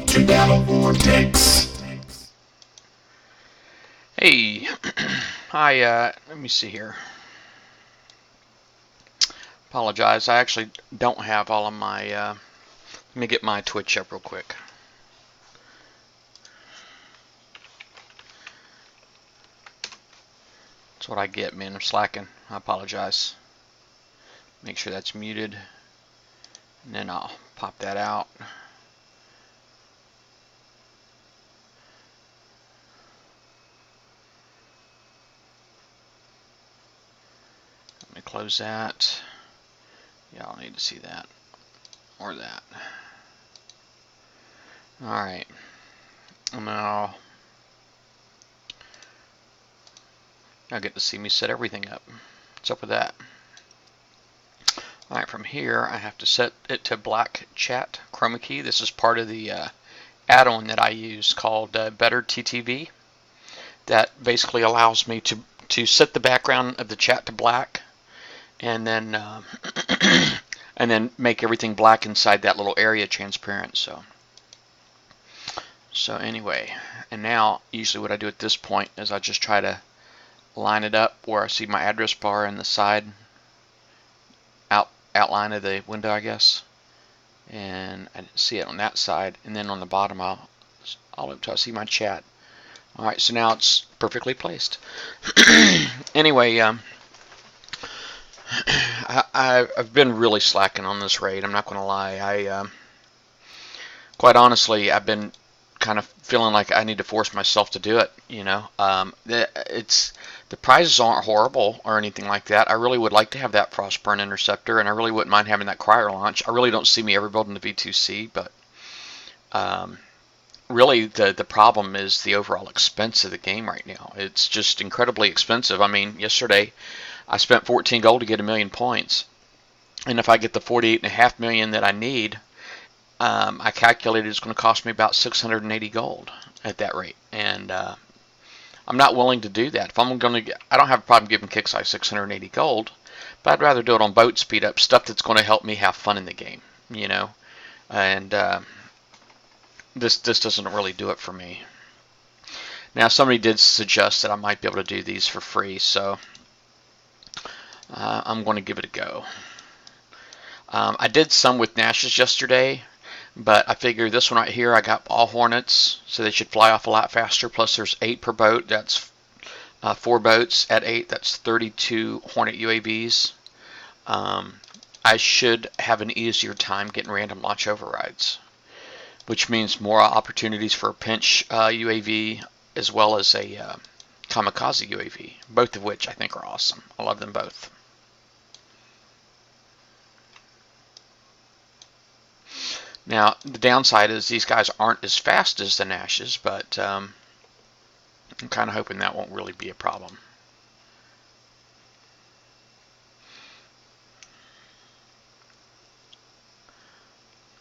to Battle Vortex. Hey, hi, let me see here. Apologize, I actually don't have all of my, let me get my Twitch up real quick. That's what I get, man, I'm slacking. I apologize. Make sure that's muted, and then I'll pop that out. Let me close that. Yeah, I'll need to see that, or that. Alright, and now I'll get to see me set everything up. What's up with that? Alright, from here I have to set it to black chat chroma key. This is part of the add-on that I use called Better TTV, that basically allows me to set the background of the chat to black, and then and then make everything black inside that little area transparent. So anyway, and now usually what I do at this point is I just try to line it up where I see my address bar in the side outline of the window, I guess, and I didn't see it on that side, and then on the bottom I'll look till I see my chat. Alright, so now it's perfectly placed. Anyway, I've been really slacking on this raid, I'm not going to lie. Quite honestly, I've been kind of feeling like I need to force myself to do it, you know. The prizes aren't horrible or anything like that. I really would like to have that Frostburn Interceptor, and I really wouldn't mind having that Crier launch. I really don't see me ever building the V2C, but really the problem is the overall expense of the game right now. It's just incredibly expensive. I mean, yesterday I spent 14 gold to get 1,000,000 points, and if I get the 48.5 million that I need, I calculated it's going to cost me about 680 gold at that rate, and I'm not willing to do that. If I'm going to get, I don't have a problem giving KIXEYE 680 gold, but I'd rather do it on boat speed up, stuff that's going to help me have fun in the game, you know. And this doesn't really do it for me. Now, somebody did suggest that I might be able to do these for free, so I'm going to give it a go. I did some with Nashes yesterday, but I figure this one right here, I got all Hornets, so they should fly off a lot faster. Plus there's 8 per boat. That's 4 boats at 8. That's 32 Hornet UAVs. I should have an easier time getting random launch overrides, which means more opportunities for a pinch UAV as well as a kamikaze UAV, both of which I think are awesome. I love them both. Now, the downside is these guys aren't as fast as the Nashes, but I'm kind of hoping that won't really be a problem.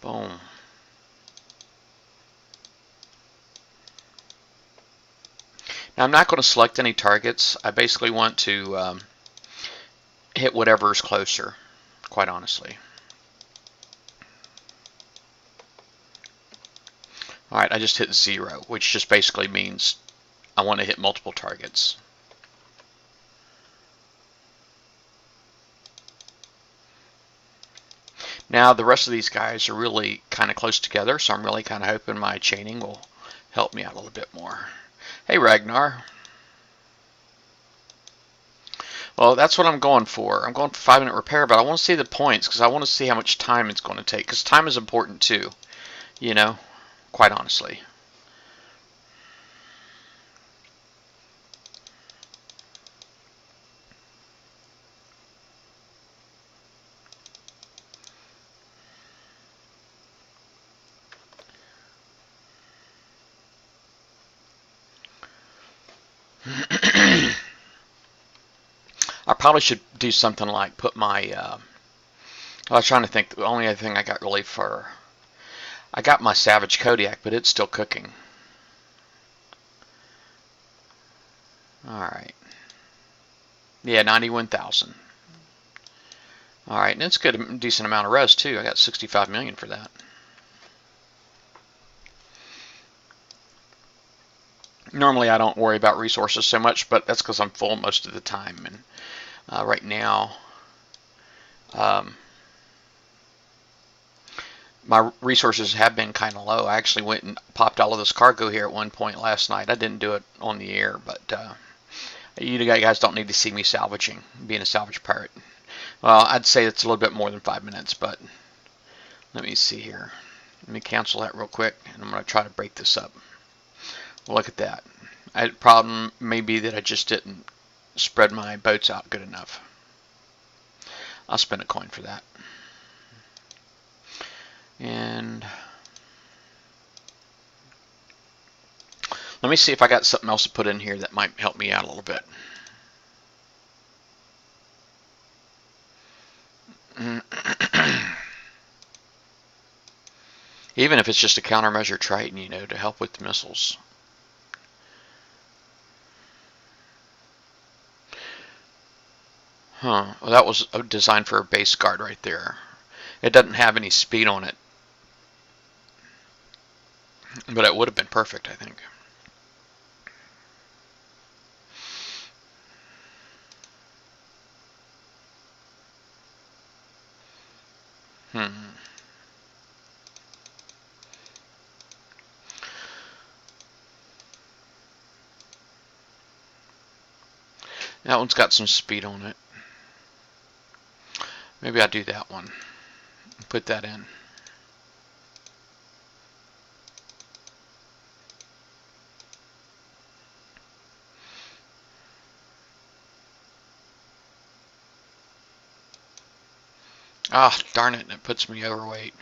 Boom. Now, I'm not going to select any targets. I basically want to hit whatever is closer, quite honestly. Alright, I just hit 0, which just basically means I want to hit multiple targets. Now, the rest of these guys are really kind of close together, so I'm really kind of hoping my chaining will help me out a little bit more. Hey, Ragnar. Well, that's what I'm going for. I'm going for 5-minute repair, but I want to see the points because I want to see how much time it's going to take, because time is important too, you know, quite honestly. I probably should do something like put my, I was trying to think, the only other thing I got really for, I got my Savage Kodiak, but it's still cooking. Alright. Yeah, 91,000. Alright, and it's a decent amount of res too. I got 65 million for that. Normally I don't worry about resources so much, but that's because I'm full most of the time. And right now, um, my resources have been kind of low. I actually went and popped all of this cargo here at one point last night. I didn't do it on the air, but you guys don't need to see me salvaging, being a salvage pirate. Well, I'd say it's a little bit more than 5 minutes, but let me see here. Let me cancel that real quick, and I'm going to try to break this up. Look at that. The problem may be that I just didn't spread my boats out good enough. I'll spend a coin for that. And let me see if I got something else to put in here that might help me out a little bit. Even if it's just a countermeasure Triton, you know, to help with the missiles. Huh. Well, that was designed for a base guard right there. It doesn't have any speed on it. But it would have been perfect, I think. That one's got some speed on it. Maybe I'll do that one. Put that in. Ah, darn it, it puts me overweight.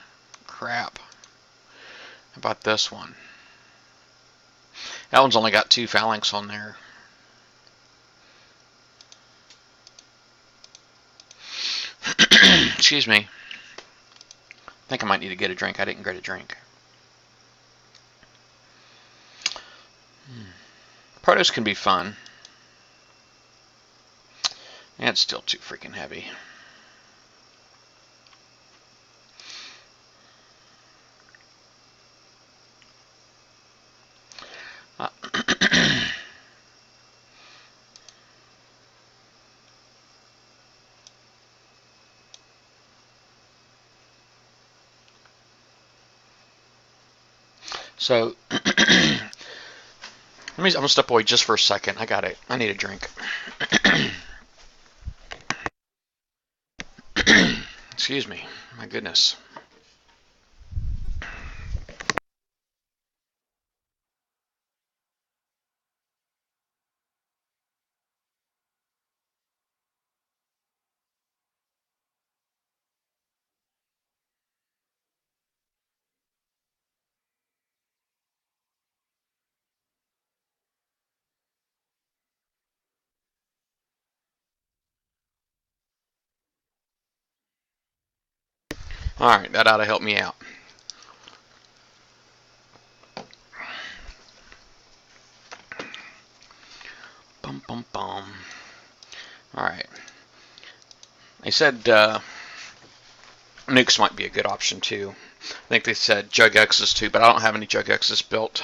Crap. How about this one? That one's only got 2 phalanx on there. Excuse me. I think I might need to get a drink. I didn't get a drink. Protos can be fun. And it's still too freaking heavy. So, I'm gonna step away just for a second. I got it. I need a drink. Excuse me. My goodness. Alright, that ought to help me out. Bum, bum, bum. Alright. They said nukes might be a good option too. I think they said Jug X's too, but I don't have any Jug X's built.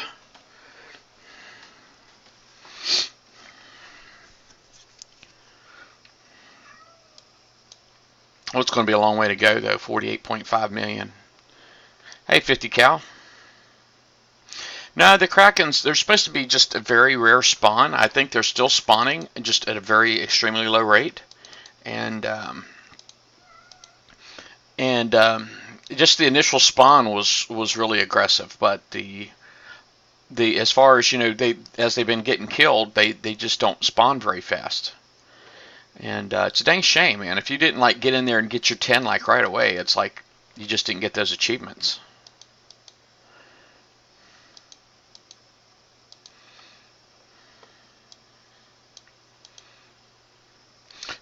Well, it's going to be a long way to go though. 48.5 million. Hey, 50 cal. No, the Krakens, they're supposed to be just a very rare spawn. I think they're still spawning, just at a very extremely low rate. And just the initial spawn was really aggressive, but the as far as, you know, as they've been getting killed, they just don't spawn very fast. And it's a dang shame, man. If you didn't like get in there and get your 10 like right away, it's like you just didn't get those achievements.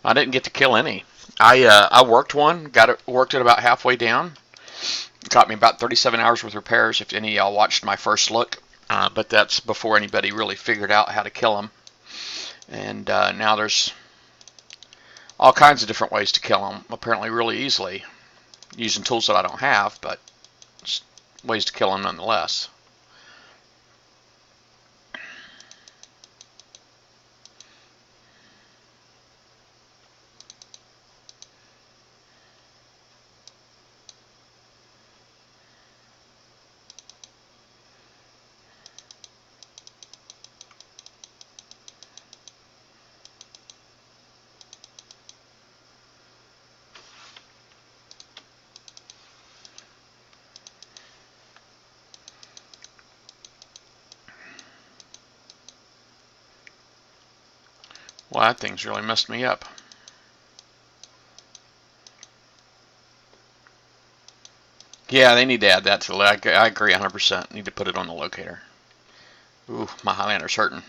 I didn't get to kill any. I worked one, worked it about halfway down. It got me about 37 hours with repairs. If any of y'all watched my first look, but that's before anybody really figured out how to kill them. And now there's all kinds of different ways to kill them. Apparently, really easily, using tools that I don't have, but ways to kill them nonetheless. Well, that thing's really messed me up. Yeah, they need to add that to the. I agree 100%. Need to put it on the locator. Ooh, my Highlander's hurting.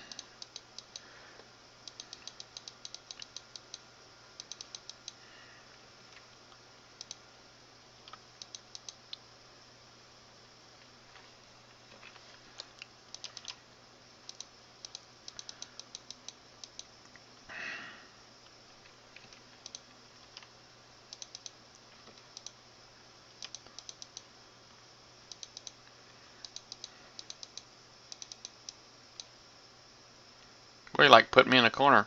What do you like, putting me in a corner?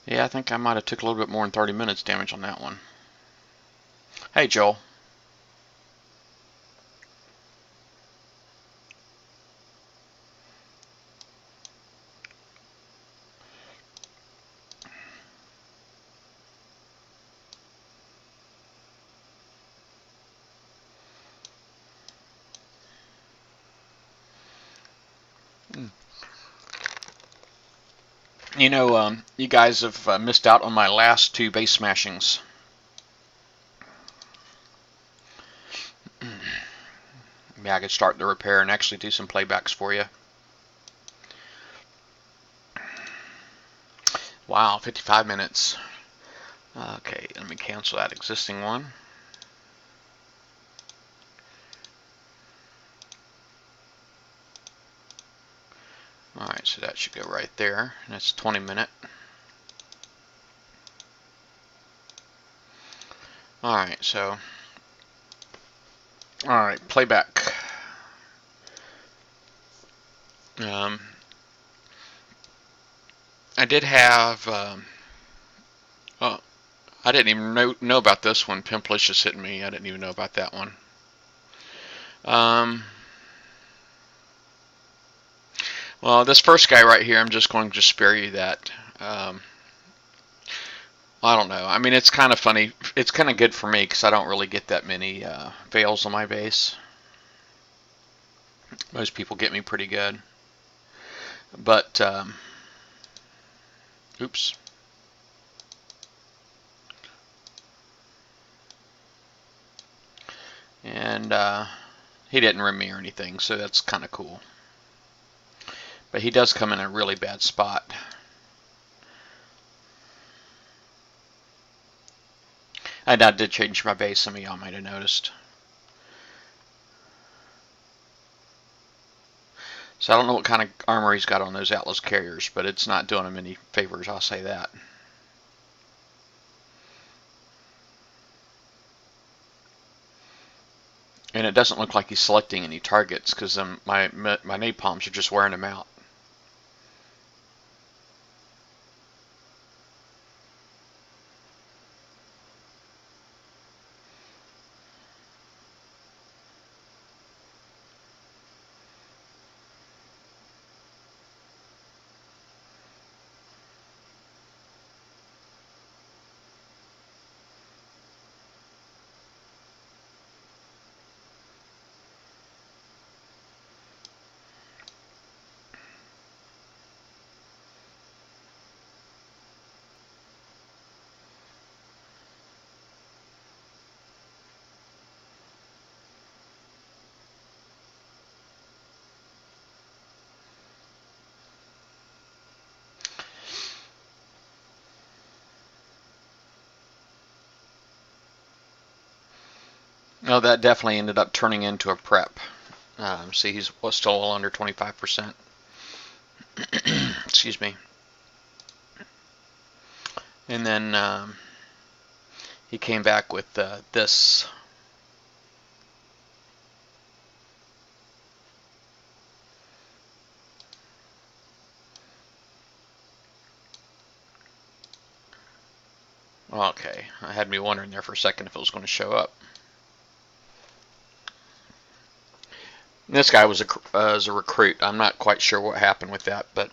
Yeah, I think I might have took a little bit more than 30 minutes damage on that one. Hey, Joel. You know, you guys have missed out on my last 2 base smashings. Yeah, I could start the repair and actually do some playbacks for you. Wow, 55 minutes. Okay, let me cancel that existing one. Alright, so that should go right there. And that's 20 minute. Alright, so. Alright, playback. I did have. Oh, I didn't even know about this one. Pimplicious hitting me. I didn't even know about that one. Well, this first guy right here, I'm just going to spare you that. I don't know. I mean, it's kind of funny. It's kind of good for me because I don't really get that many fails on my base. Most people get me pretty good. But, oops. And he didn't rim me or anything, so that's kind of cool. But he does come in a really bad spot. And I did change my base, some of y'all might have noticed. So I don't know what kind of armor he's got on those Atlas carriers, but it's not doing him any favors, I'll say that. And it doesn't look like he's selecting any targets because my napalms are just wearing him out. No, that definitely ended up turning into a prep. See, he's still under 25%. Excuse me. And then he came back with this. Okay, I had me wondering there for a second if it was going to show up. This guy was a recruit. I'm not quite sure what happened with that, but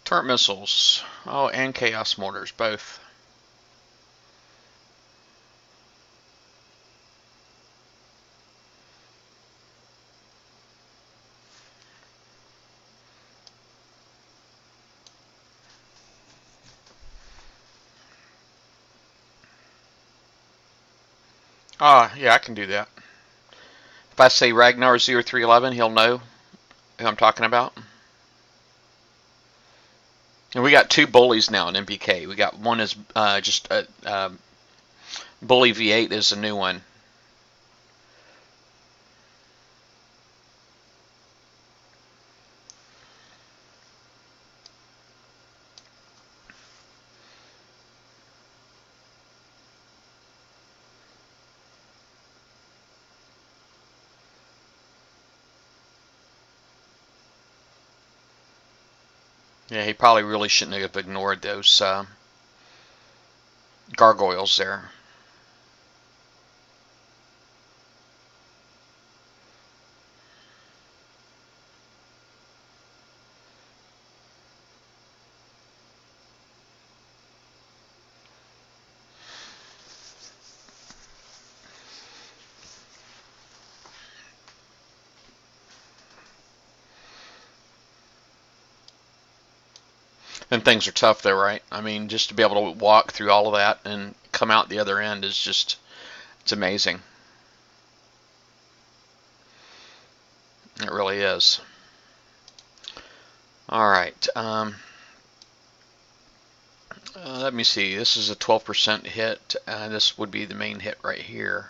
Turret missiles. Oh, and chaos mortars, both. Ah, yeah, I can do that. If I say Ragnar0311, he'll know who I'm talking about. And we got two bullies now in NBK. We got one is just a bully V8 is a new one. Yeah, he probably really shouldn't have ignored those gargoyles there. And things are tough though, right? I mean, just to be able to walk through all of that and come out the other end is just, it's amazing. It really is. All right. Let me see. This is a 12% hit. This would be the main hit right here.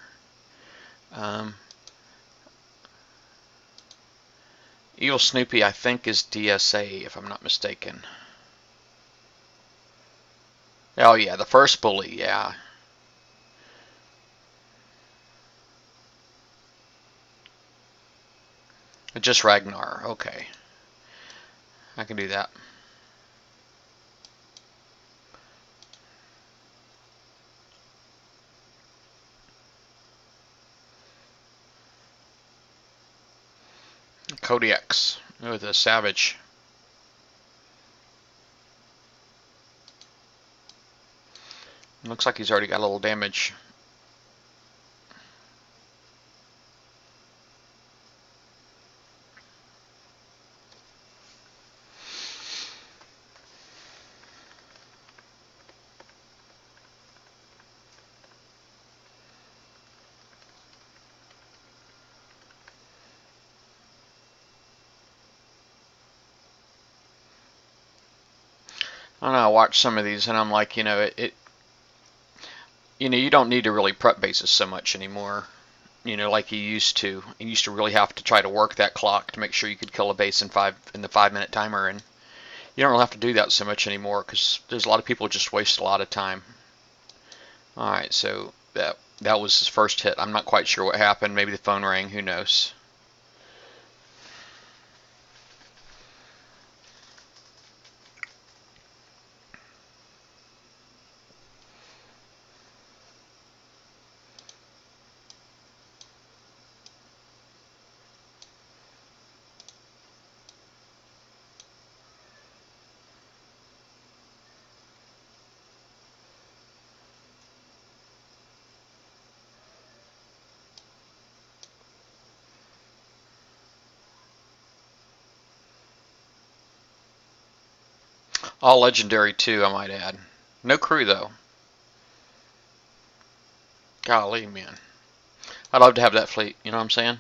Evil Snoopy, I think, is DSA, if I'm not mistaken. Oh, yeah, the first bully, yeah. Just Ragnar, okay. I can do that. Kodiaks with a Savage. Looks like he's already got a little damage. I don't know, I watch some of these and I'm like, you know, you don't need to really prep bases so much anymore. You know, like you used to. You used to really have to try to work that clock to make sure you could kill a base in the 5-minute timer, and you don't really have to do that so much anymore because there's a lot of people who just waste a lot of time. All right, so that was his first hit. I'm not quite sure what happened. Maybe the phone rang. Who knows? All legendary too, I might add. No crew though. Golly, man. I'd love to have that fleet. You know what I'm saying?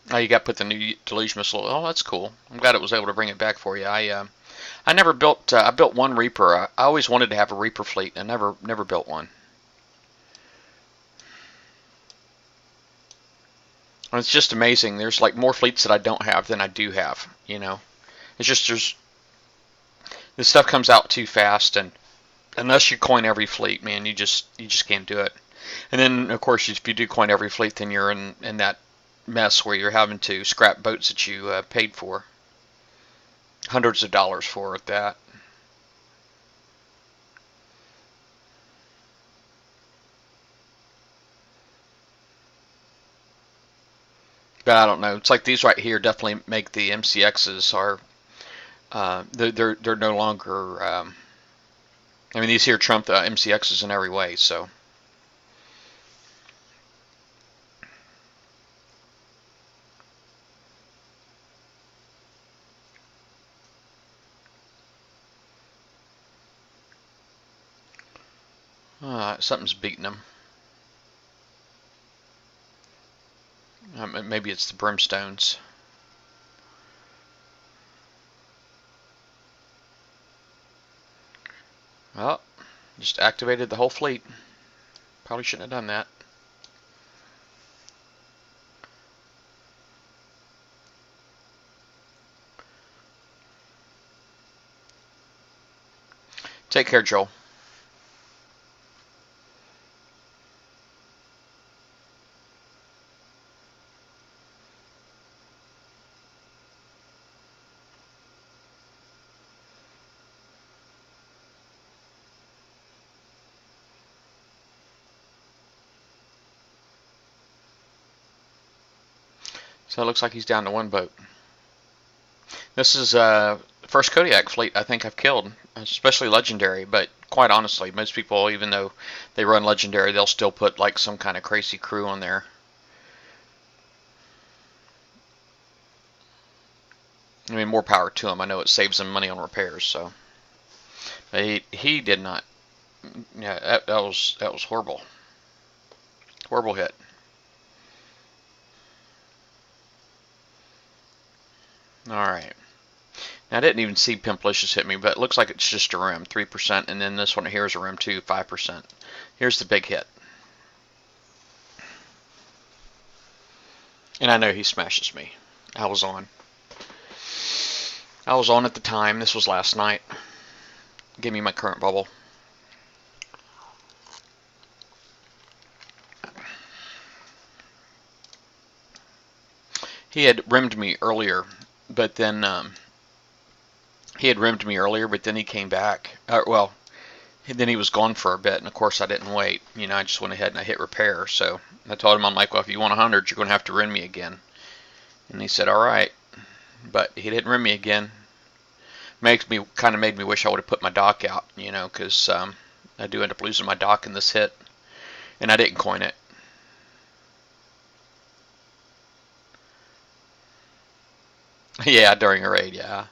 Oh, you got to put the new deluge missile. Oh, that's cool. I'm glad it was able to bring it back for you. I never built. I built one Reaper. I always wanted to have a Reaper fleet. I never built one. And it's just amazing. There's like more fleets that I don't have than I do have. You know, it's just this stuff comes out too fast, and unless you coin every fleet, man, you just can't do it. And then of course, if you do coin every fleet, then you're in that mess where you're having to scrap boats that you paid for hundreds of dollars for at that. But I don't know. It's like these right here definitely make the MCXs are they're no longer. I mean, these here trump the MCXs in every way. So something's beating them. Maybe it's the brimstones. Well, just activated the whole fleet. Probably shouldn't have done that. Take care, Joel. So it looks like he's down to one boat. This is the first Kodiak fleet I think I've killed, especially Legendary, but quite honestly, most people, even though they run Legendary, they'll still put like some kind of crazy crew on there. I mean, more power to them. I know it saves them money on repairs, so. But he did not. Yeah, that was horrible. Horrible hit. Alright. Now, I didn't even see Pimplicious hit me, but it looks like it's just a rim, 3%, and then this one here is a rim too, 5%. Here's the big hit. And I know he smashes me. I was on. I was on at the time. This was last night. Give me my current bubble. He had rimmed me earlier, but then he came back. Well, then he was gone for a bit, and of course I didn't wait. You know, I just went ahead and I hit repair. So I told him, I'm like, well, if you want 100, you're going to have to rim me again. And he said, all right. But he didn't rim me again. Kind of made me wish I would have put my dock out, you know, because I do end up losing my dock in this hit, and I didn't coin it. Yeah, during a raid, yeah.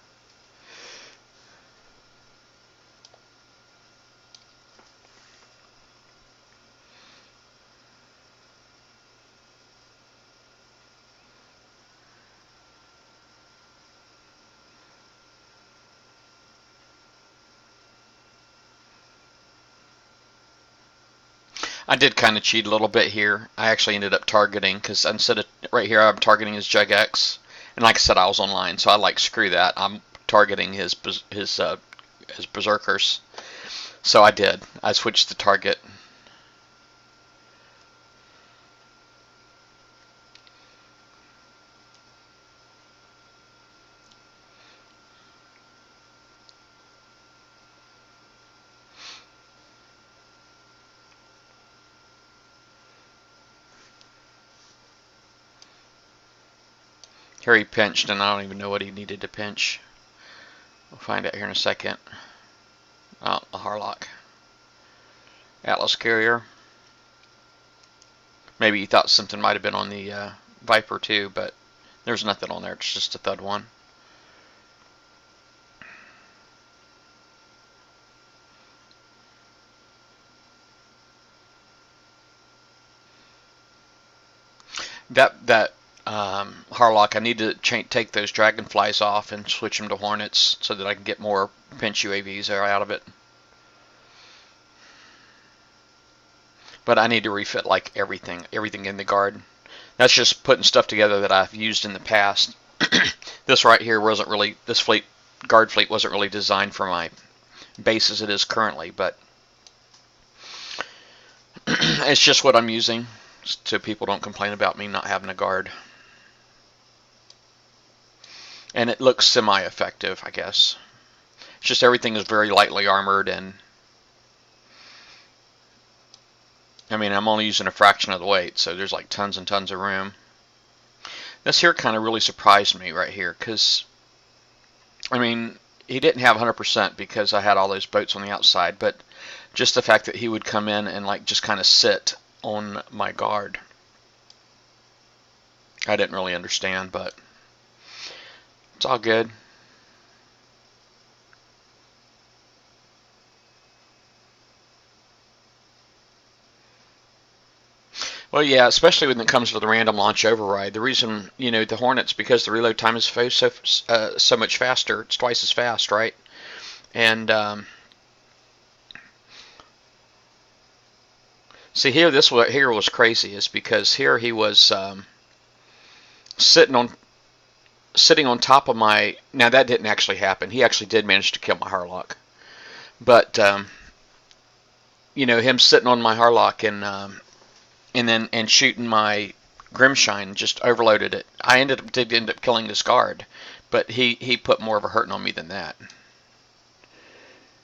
I did kind of cheat a little bit here. I actually ended up targeting, because instead of right here, I'm targeting his Jug X, and like I said, I was online, so I like screw that. I'm targeting his berserkers. So I did. I switched the target. Here he pinched, and I don't even know what he needed to pinch. We'll find out here in a second. Oh, a Harlock. Atlas Carrier. Maybe he thought something might have been on the Viper too, but there's nothing on there. It's just a Thud 1. That Harlock, I need to take those Dragonflies off and switch them to Hornets so that I can get more pinch UAVs out of it. But I need to refit like everything in the guard. That's just putting stuff together that I've used in the past. This right here wasn't really, this guard fleet wasn't really designed for my base as it is currently, but it's just what I'm using, so people don't complain about me not having a guard. And it looks semi-effective, I guess. It's just everything is very lightly armored, and I mean, I'm only using a fraction of the weight, so there's like tons and tons of room. This here kind of really surprised me right here, because I mean, he didn't have 100% because I had all those boats on the outside, but just the fact that he would come in and like just kind of sit on my guard, I didn't really understand, but it's all good. Well, yeah, especially when it comes to the random launch override. The reason, the Hornets, because the reload time is so much faster. It's twice as fast, right? And see here, here was crazy, is because here he was sitting on top of my. Now that didn't actually happen. He actually did manage to kill my Harlock, but him sitting on my Harlock and shooting my Grimshine just overloaded it. I did end up killing this guard, but he put more of a hurting on me than that.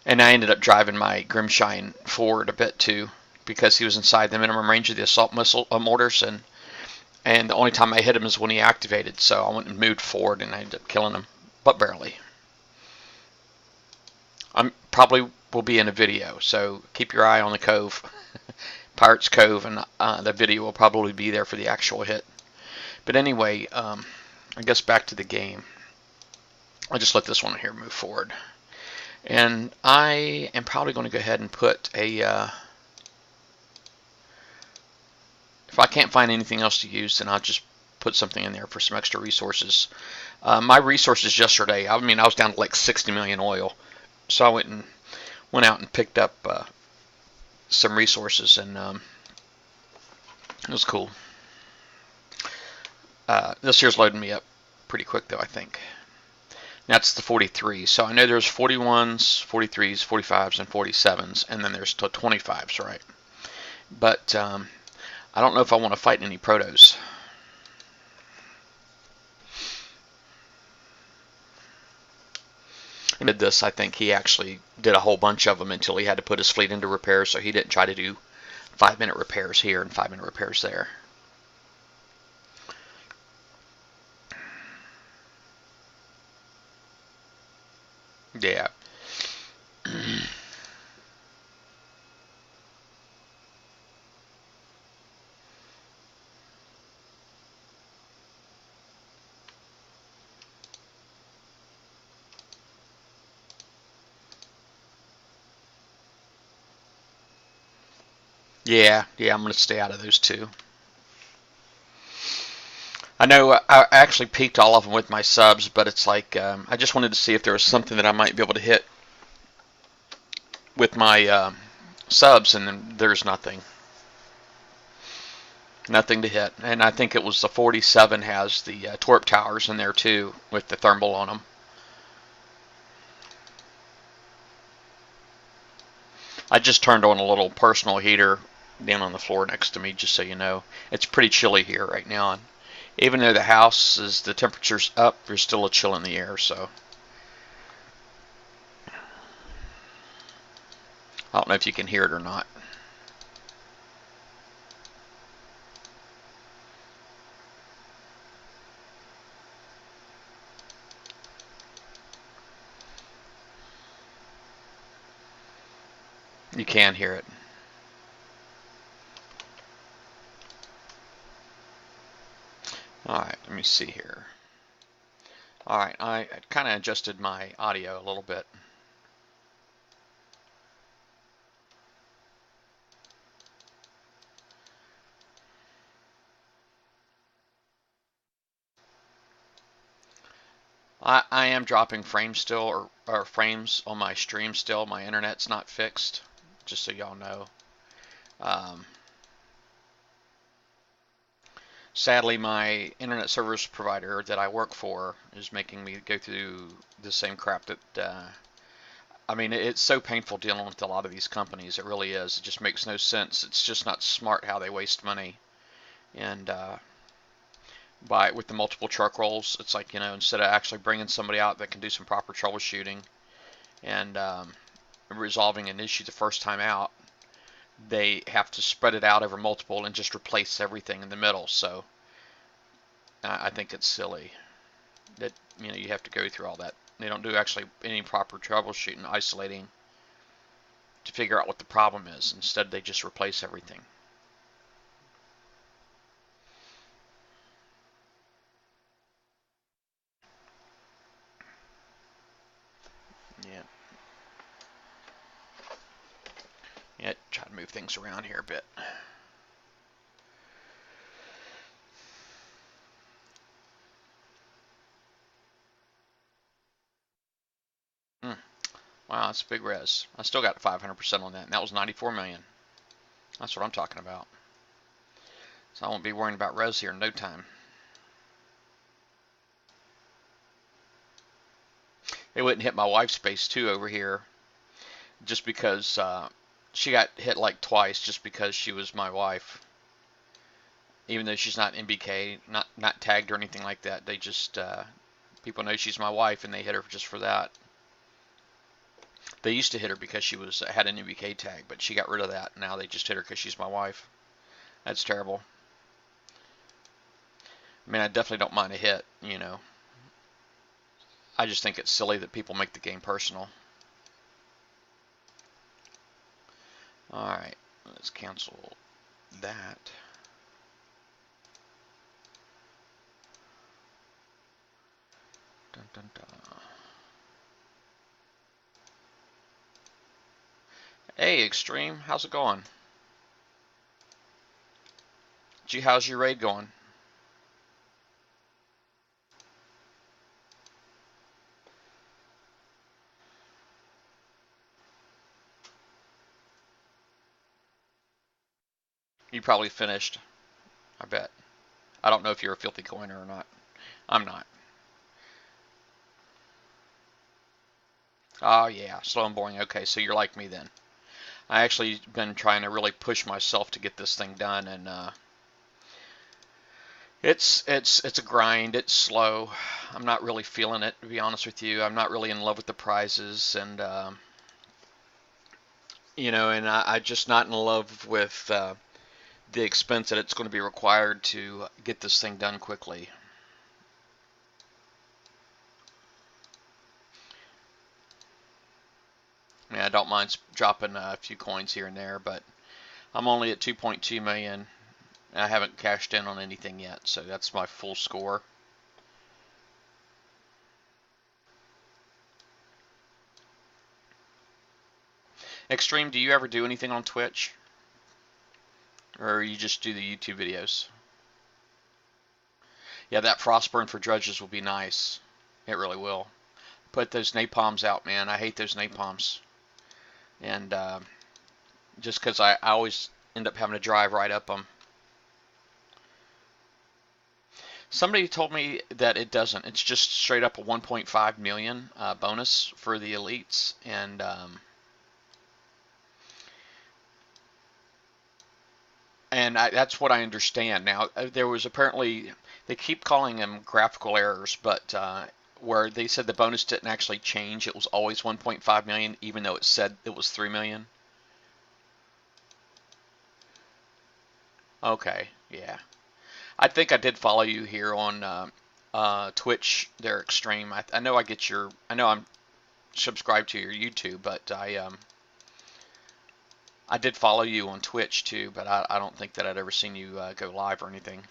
And I ended up driving my Grimshine forward a bit too, because he was inside the minimum range of the assault missile mortars, and the only time I hit him is when he activated. So I went and moved forward, and I ended up killing him, but barely. I'm probably will be in a video, so keep your eye on the Cove. Pirates Cove, and the video will probably be there for the actual hit. But anyway, I guess back to the game. I'll just let this one here move forward. And I am probably going to go ahead and put a... if I can't find anything else to use, then I'll just put something in there for some extra resources. My resources yesterday, I was down to like 60 million oil. So I went out and picked up some resources, and it was cool. This here's loading me up pretty quick though, I think. That's the 43. So I know there's 41s, 43s, 45s, and 47s, and then there's the 25s, right? But I don't know if I want to fight any protos. And did this, I think he actually did a whole bunch of them until he had to put his fleet into repair, so he didn't try to do 5-minute repairs here and 5-minute repairs there. Yeah. Yeah, I'm going to stay out of those two. I know I actually peaked all of them with my subs, but it's like I just wanted to see if there was something that I might be able to hit with my subs, and then there's nothing. Nothing to hit. And I think it was the 47 has the Torp Towers in there too, with the thermal on them. I just turned on a little personal heater down on the floor next to me, just so you know. It's pretty chilly here right now, and even though the house is, the temperature's up, there's still a chill in the air, so I don't know if you can hear it or not. You can hear it. Alright, let me see here. Alright, I kind of adjusted my audio a little bit. I am dropping frames still, or frames on my stream still. My internet's not fixed, just so y'all know. Sadly, my internet service provider that I work for is making me go through the same crap that, I mean, it's so painful dealing with a lot of these companies. It really is. It just makes no sense. It's just not smart how they waste money. And with the multiple truck rolls, it's like, instead of actually bringing somebody out that can do some proper troubleshooting and resolving an issue the first time out, they have to spread it out over multiple and just replace everything in the middle. So I think it's silly that you have to go through all that They don't do actually any proper troubleshooting, isolating to figure out what the problem is. Instead, they just replace everything. Yeah. Yeah, try to move things around here a bit. Wow, that's a big res. I still got 500% on that, and that was 94 million. That's what I'm talking about. So I won't be worrying about res here in no time. They wouldn't hit my wife's base too over here, just because she got hit like twice, just because she was my wife. Even though she's not NBK, not tagged or anything like that, they just people know she's my wife, and they hit her just for that. They used to hit her because she had an NBK tag, but she got rid of that. Now they just hit her because she's my wife. That's terrible. I mean, I definitely don't mind a hit, you know. I just think it's silly that people make the game personal. Alright, let's cancel that. Dun, dun, dun. Hey, Extreme, how's it going? Gee, how's your raid going? You probably finished, I bet. I don't know if you're a filthy coiner or not. I'm not. Oh yeah, slow and boring. Okay, so you're like me then. I actually been trying to really push myself to get this thing done, and it's a grind. It's slow. I'm not really feeling it, to be honest with you. I'm not really in love with the prizes, and you know, and I'm just not in love with the expense that it's going to be required to get this thing done quickly. I mean, I don't mind dropping a few coins here and there, but I'm only at 2.2 million. And I haven't cashed in on anything yet, so that's my full score. Extreme, do you ever do anything on Twitch? Or you just do the YouTube videos? Yeah, that Frostburn for Drudges will be nice. It really will. Put those napalms out, man. I hate those napalms. And just because I always end up having to drive right up them. Somebody told me that it doesn't. It's just straight up a 1.5 million bonus for the elites, and that's what I understand. Now there was apparently, they keep calling them graphical errors, but where they said the bonus didn't actually change. It was always 1.5 million, even though it said it was 3 million. Okay, yeah. I think I did follow you here on Twitch. They're Extreme. I know I know I'm subscribed to your YouTube, but I did follow you on Twitch too, but I don't think that I'd ever seen you go live or anything.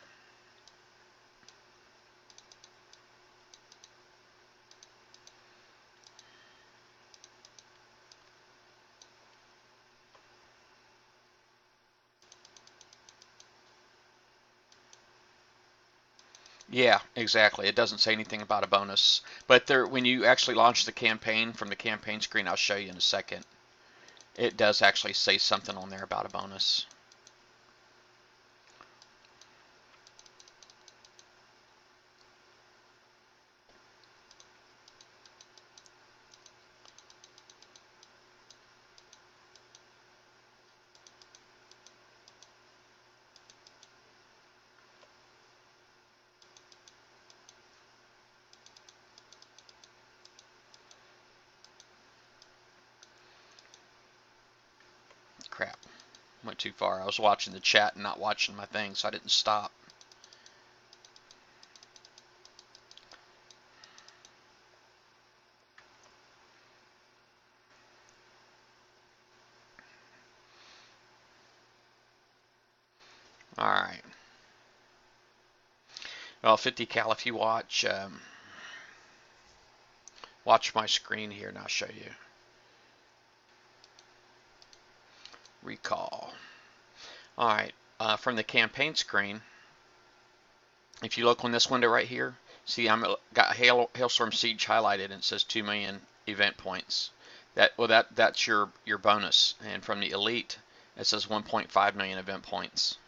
Yeah, exactly. It doesn't say anything about a bonus, but there, when you actually launch the campaign from the campaign screen, I'll show you in a second. It does actually say something on there about a bonus. Crap. Went too far. I was watching the chat and not watching my thing, so I didn't stop. Alright. Well, 50 cal, if you watch my screen here and I'll show you. Recall. Alright, from the campaign screen, if you look on this window right here, see I'm got Hailstorm Siege highlighted and it says 2 million event points. That's your bonus. And from the elite, it says 1.5 million event points.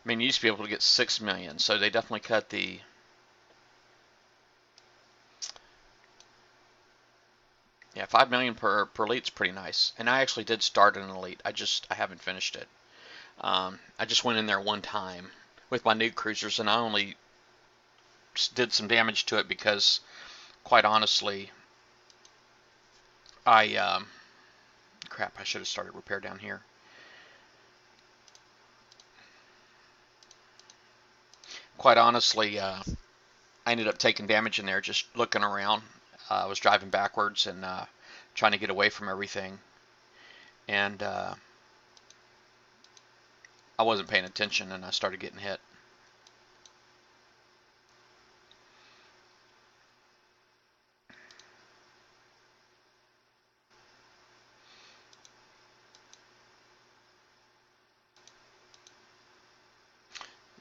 I mean, you used to be able to get 6 million, so they definitely cut the yeah, 5 million per elite's pretty nice. And I actually did start an elite. I haven't finished it. I just went in there one time with my nuke cruisers, and I only did some damage to it because, quite honestly, crap, I should have started repair down here. Quite honestly, I ended up taking damage in there just looking around. I was driving backwards and trying to get away from everything, and I wasn't paying attention, and I started getting hit.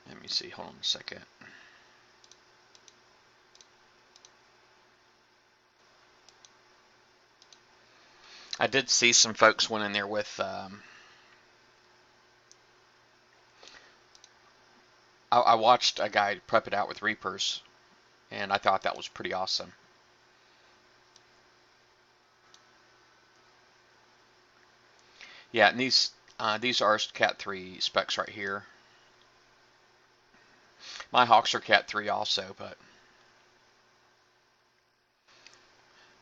Let me see, hold on a second. I did see some folks went in there with I watched a guy prep it out with Reapers, and I thought that was pretty awesome. Yeah, and these are Cat 3 specs right here. My Hawks are Cat 3 also,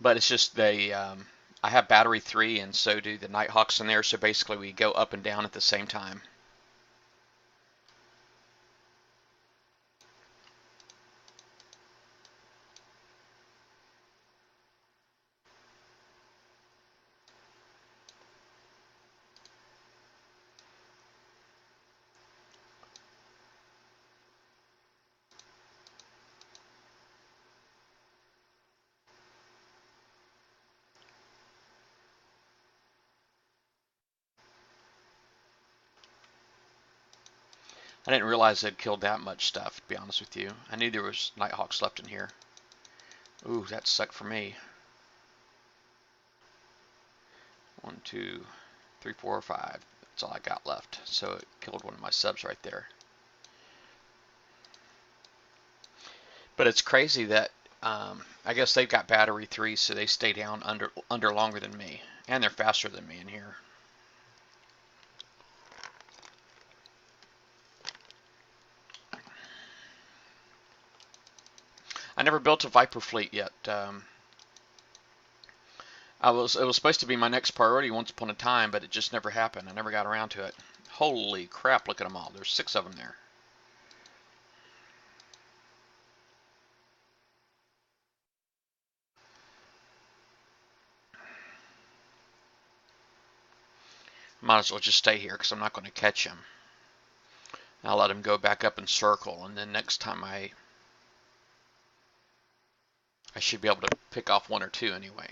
but it's just I have battery 3 and so do the Nighthawks in there, so basically we go up and down at the same time. I didn't realize they'd killed that much stuff, to be honest with you. I knew there was Nighthawks left in here. Ooh, that sucked for me. 1, 2, 3, 4, 5. That's all I got left. So it killed one of my subs right there. But it's crazy that I guess they've got battery 3, so they stay down under longer than me, and they're faster than me in here. I never built a Viper fleet yet. It was supposed to be my next priority once upon a time, but it just never happened. I never got around to it. Holy crap! Look at them all. There's 6 of them there. Might as well just stay here because I'm not going to catch him. I'll let him go back up in circle, and then next time I should be able to pick off 1 or 2 anyway.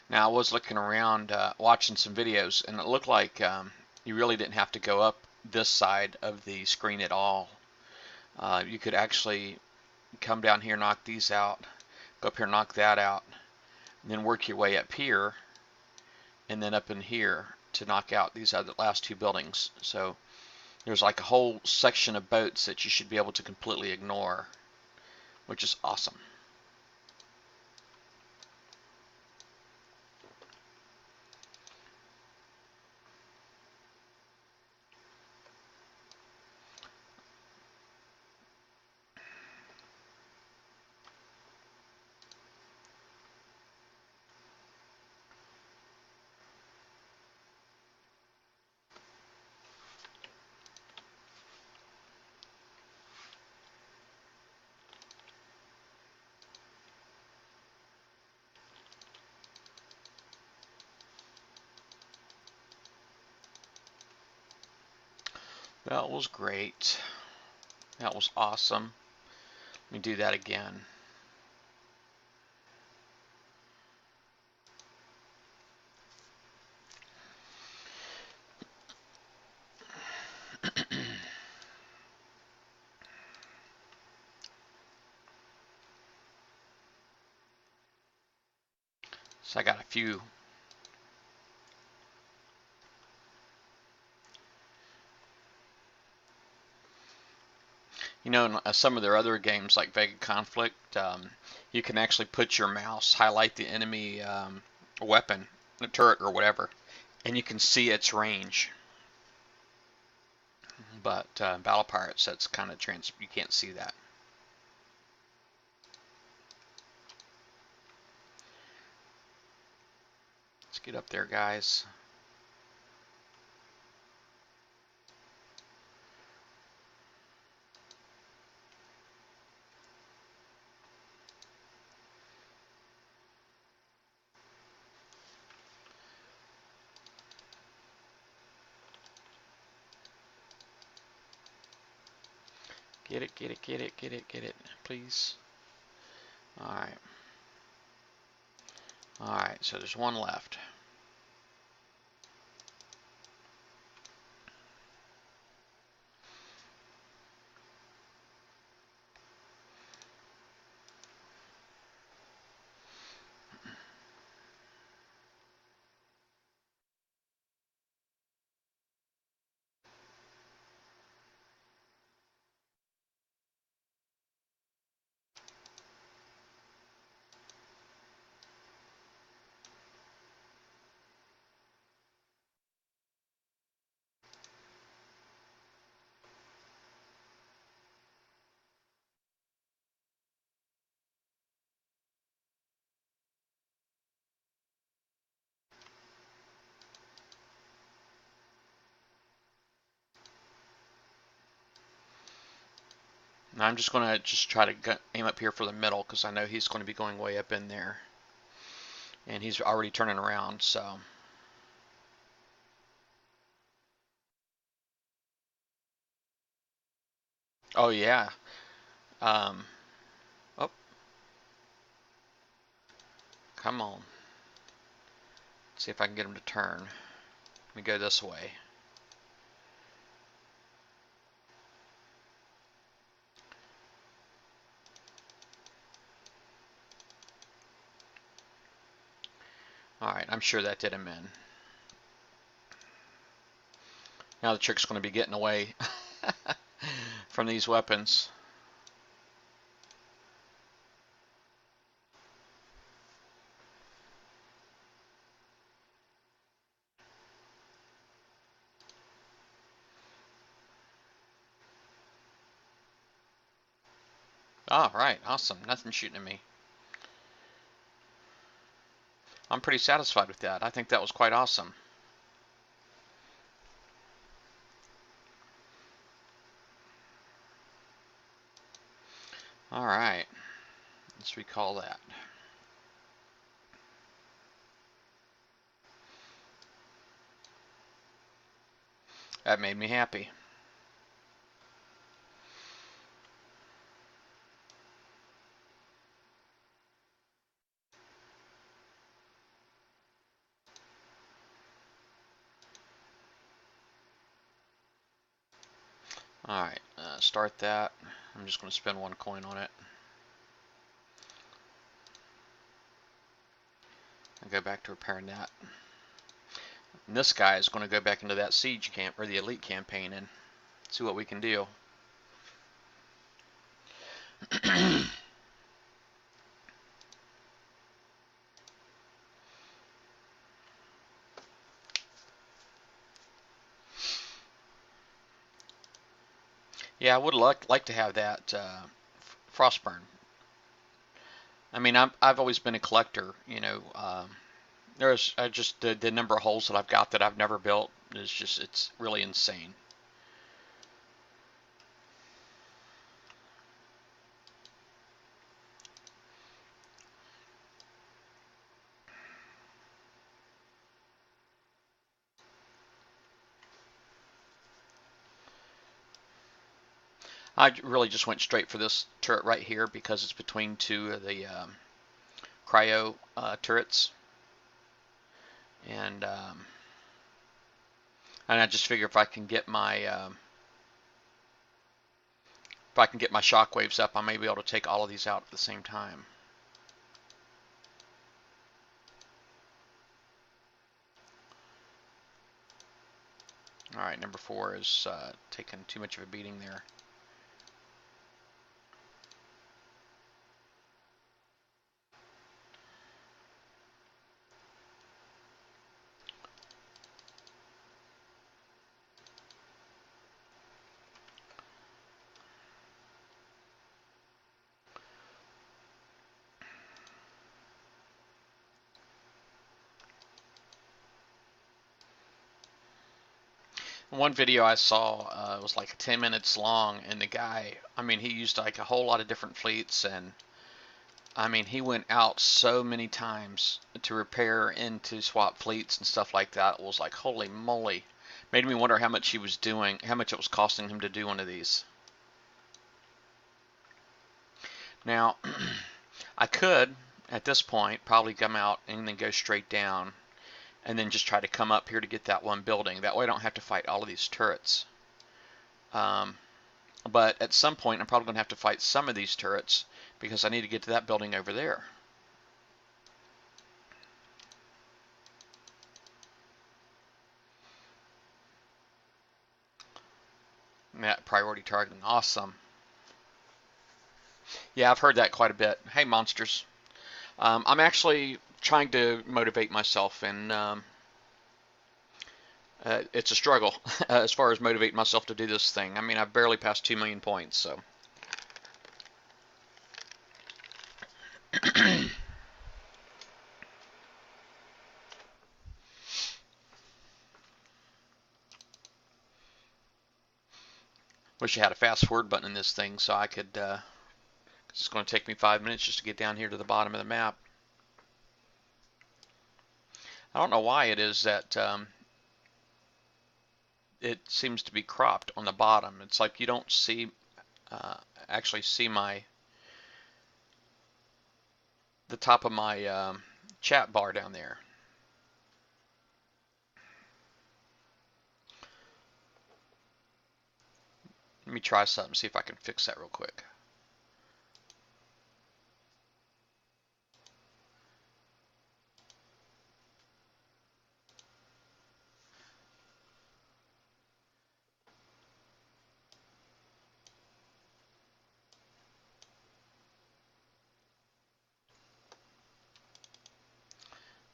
Now I was looking around, watching some videos, and it looked like you really didn't have to go up this side of the screen at all. You could actually come down here, knock these out, go up here, knock that out, and then work your way up here, and then up in here to knock out these other last 2 buildings. So there's like a whole section of boats that you should be able to completely ignore, which is awesome. That was great. That was awesome. Let me do that again. So I got a few. You know, in some of their other games like Vega Conflict, you can actually put your mouse, highlight the enemy weapon, the turret or whatever, and you can see its range. But Battle Pirates, that's kind of you can't see that. Let's get up there, guys. Get it, get it, get it, get it, get it, please. Alright. Alright, so there's one left. Now I'm just going to try to aim up here for the middle because I know he's going to be going way up in there. And he's already turning around, so. Oh, yeah. Oh, come on. See if I can get him to turn. Let me go this way. Alright, I'm sure that did him in. Now the trick's going to be getting away from these weapons. Alright, awesome. Nothing shooting at me. I'm pretty satisfied with that. I think that was quite awesome. Alright, let's recall that. That made me happy. Alright, start that. I'm just going to spend one coin on it. And go back to repairing that. And this guy is going to go back into that siege camp, or the elite campaign, and see what we can do. Yeah, I would like to have that Frostburn. I mean, I've always been a collector, you know. There's just the number of holes that I've got that I've never built is just, it's really insane. I really just went straight for this turret right here because it's between two of the cryo turrets, and I just figure if I can get my shockwaves up, I may be able to take all of these out at the same time. All right, number 4 is taking too much of a beating there. One video I saw was like 10 minutes long, and the guy, I mean, he used like a whole lot of different fleets, and I mean, he went out so many times to repair and to swap fleets and stuff like that. It was like, holy moly. Made me wonder how much he was doing, how much it was costing him to do one of these. Now, I could, at this point, probably come out and then go straight down and then just try to come up here to get that one building. That way I don't have to fight all of these turrets. But at some point, I'm probably going to have to fight some of these turrets because I need to get to that building over there. That priority targeting, awesome. Yeah, I've heard that quite a bit. Hey, monsters. I'm actually trying to motivate myself, and it's a struggle as far as motivating myself to do this thing. I mean, I've barely passed 2 million points, so. Wish I had a fast forward button in this thing so I could, 'cause it's going to take me 5 minutes just to get down here to the bottom of the map. I don't know why it is that it seems to be cropped on the bottom. It's like you don't see, actually see the top of my chat bar down there. Let me try something, see if I can fix that real quick.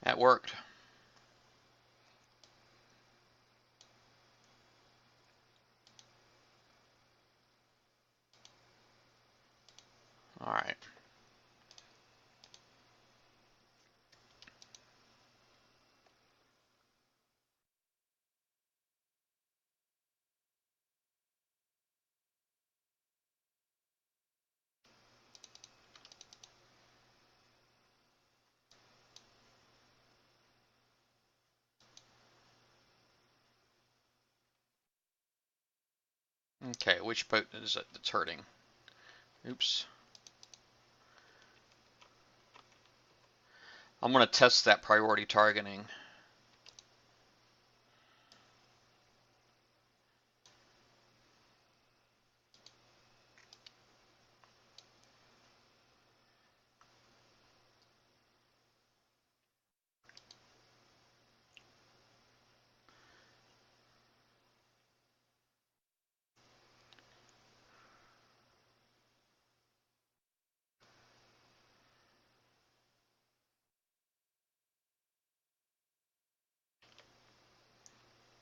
That worked. All right. Okay, which boat is it that's hurting? Oops. I'm going to test that priority targeting.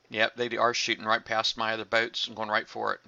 Yep, they are shooting right past my other boats and going right for it.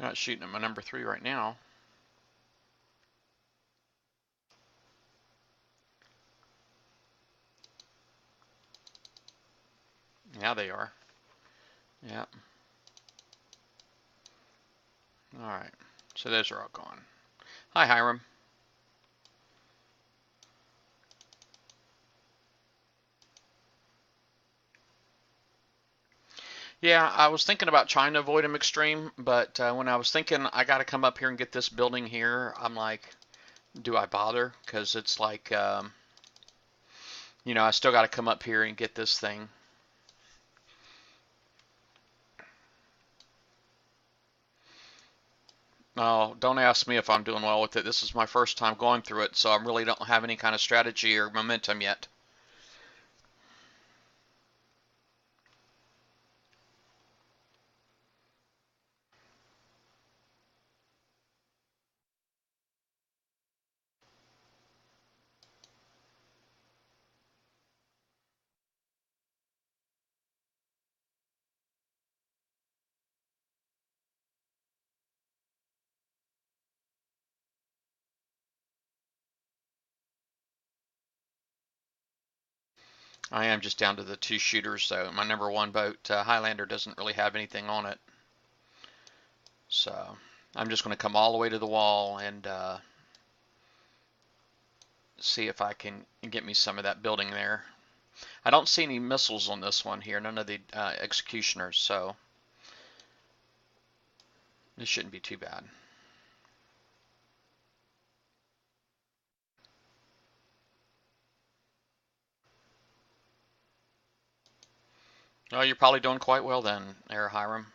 Not shooting at my number 3 right now. Yeah, they are. Yep. Alright. So those are all gone. Hi, Hiram. Yeah, I was thinking about trying to avoid them extreme, but when I was thinking I got to come up here and get this building here, I'm like, do I bother? Because it's like, you know, I still got to come up here and get this thing. Oh, don't ask me if I'm doing well with it. This is my first time going through it, so I really don't have any kind of strategy or momentum yet. I am just down to the 2 shooters, though. My number 1 boat, Highlander, doesn't really have anything on it. So I'm just going to come all the way to the wall and see if I can get me some of that building there. I don't see any missiles on this one here, none of the executioners, so this shouldn't be too bad. Oh, you're probably doing quite well then, Air Hiram.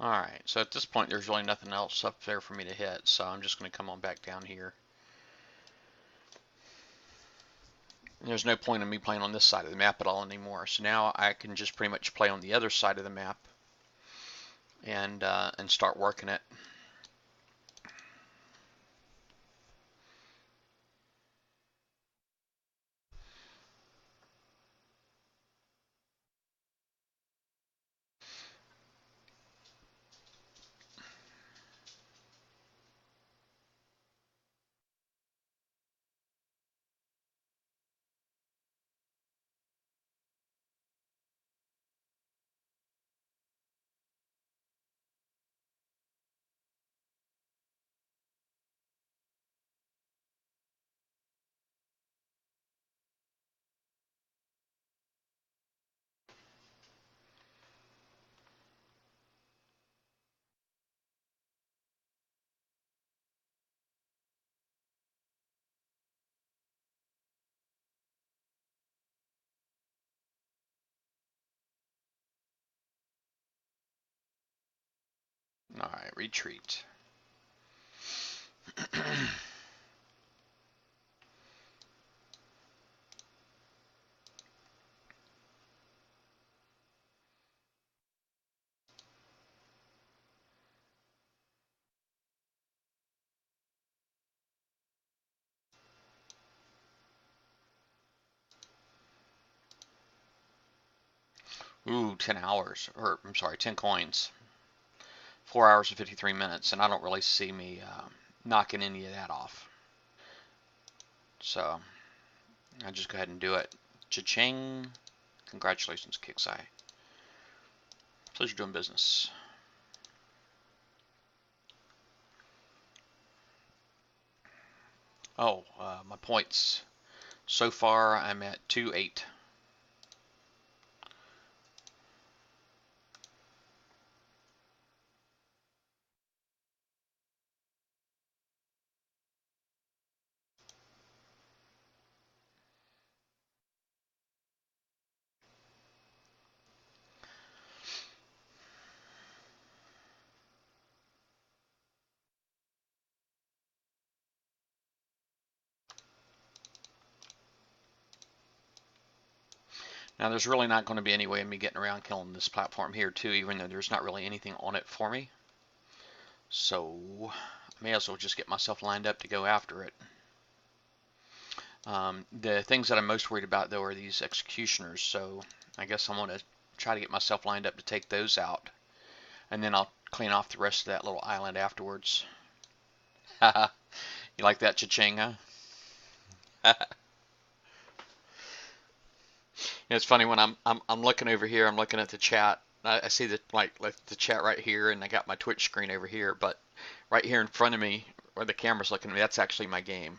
Alright, so at this point there's really nothing else up there for me to hit, so I'm just going to come on back down here. There's no point in me playing on this side of the map at all anymore, so now I can just pretty much play on the other side of the map and start working it. Alright, retreat. Ooh, 10 hours, or I'm sorry, 10 coins. 4 hours and 53 minutes, and I don't really see me knocking any of that off. So I'll just go ahead and do it. Cha-ching. Congratulations, Kixeye. Pleasure doing business. Oh, my points. So far, I'm at 2-8. Now, there's really not going to be any way of me getting around killing this platform here, too, even though there's not really anything on it for me. So, I may as well just get myself lined up to go after it. The things that I'm most worried about, though, are these executioners. So, I guess I'm going to try to get myself lined up to take those out. And then I'll clean off the rest of that little island afterwards. You like that, cha-ching, huh? It's funny when I'm looking over here. I'm looking at the chat. I see the chat right here, and I got my Twitch screen over here. But right here in front of me, where the camera's looking at me, that's actually my game.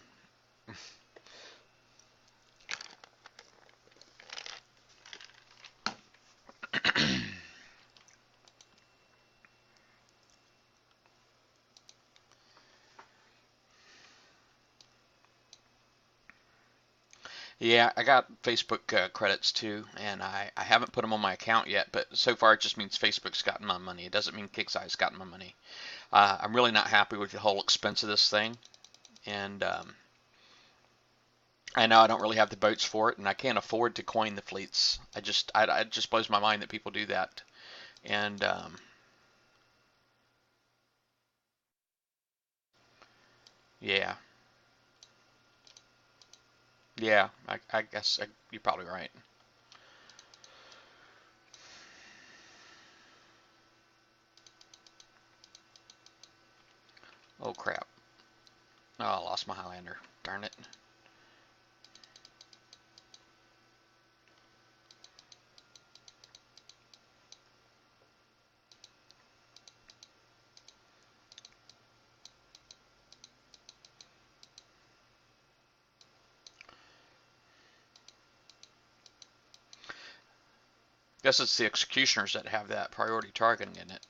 Yeah, I got Facebook credits too, and I haven't put them on my account yet, but so far it just means Facebook's gotten my money. It doesn't mean KickSide's gotten my money. I'm really not happy with the whole expense of this thing, and I know I don't really have the boats for it, and I can't afford to coin the fleets. It just blows my mind that people do that. And yeah, yeah, I guess you're probably right. Oh crap! Oh, I lost my Highlander. Darn it. Guess it's the executioners that have that priority targeting in it.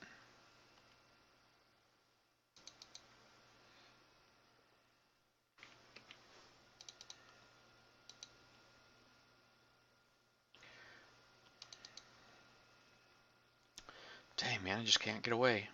Dang man, I just can't get away.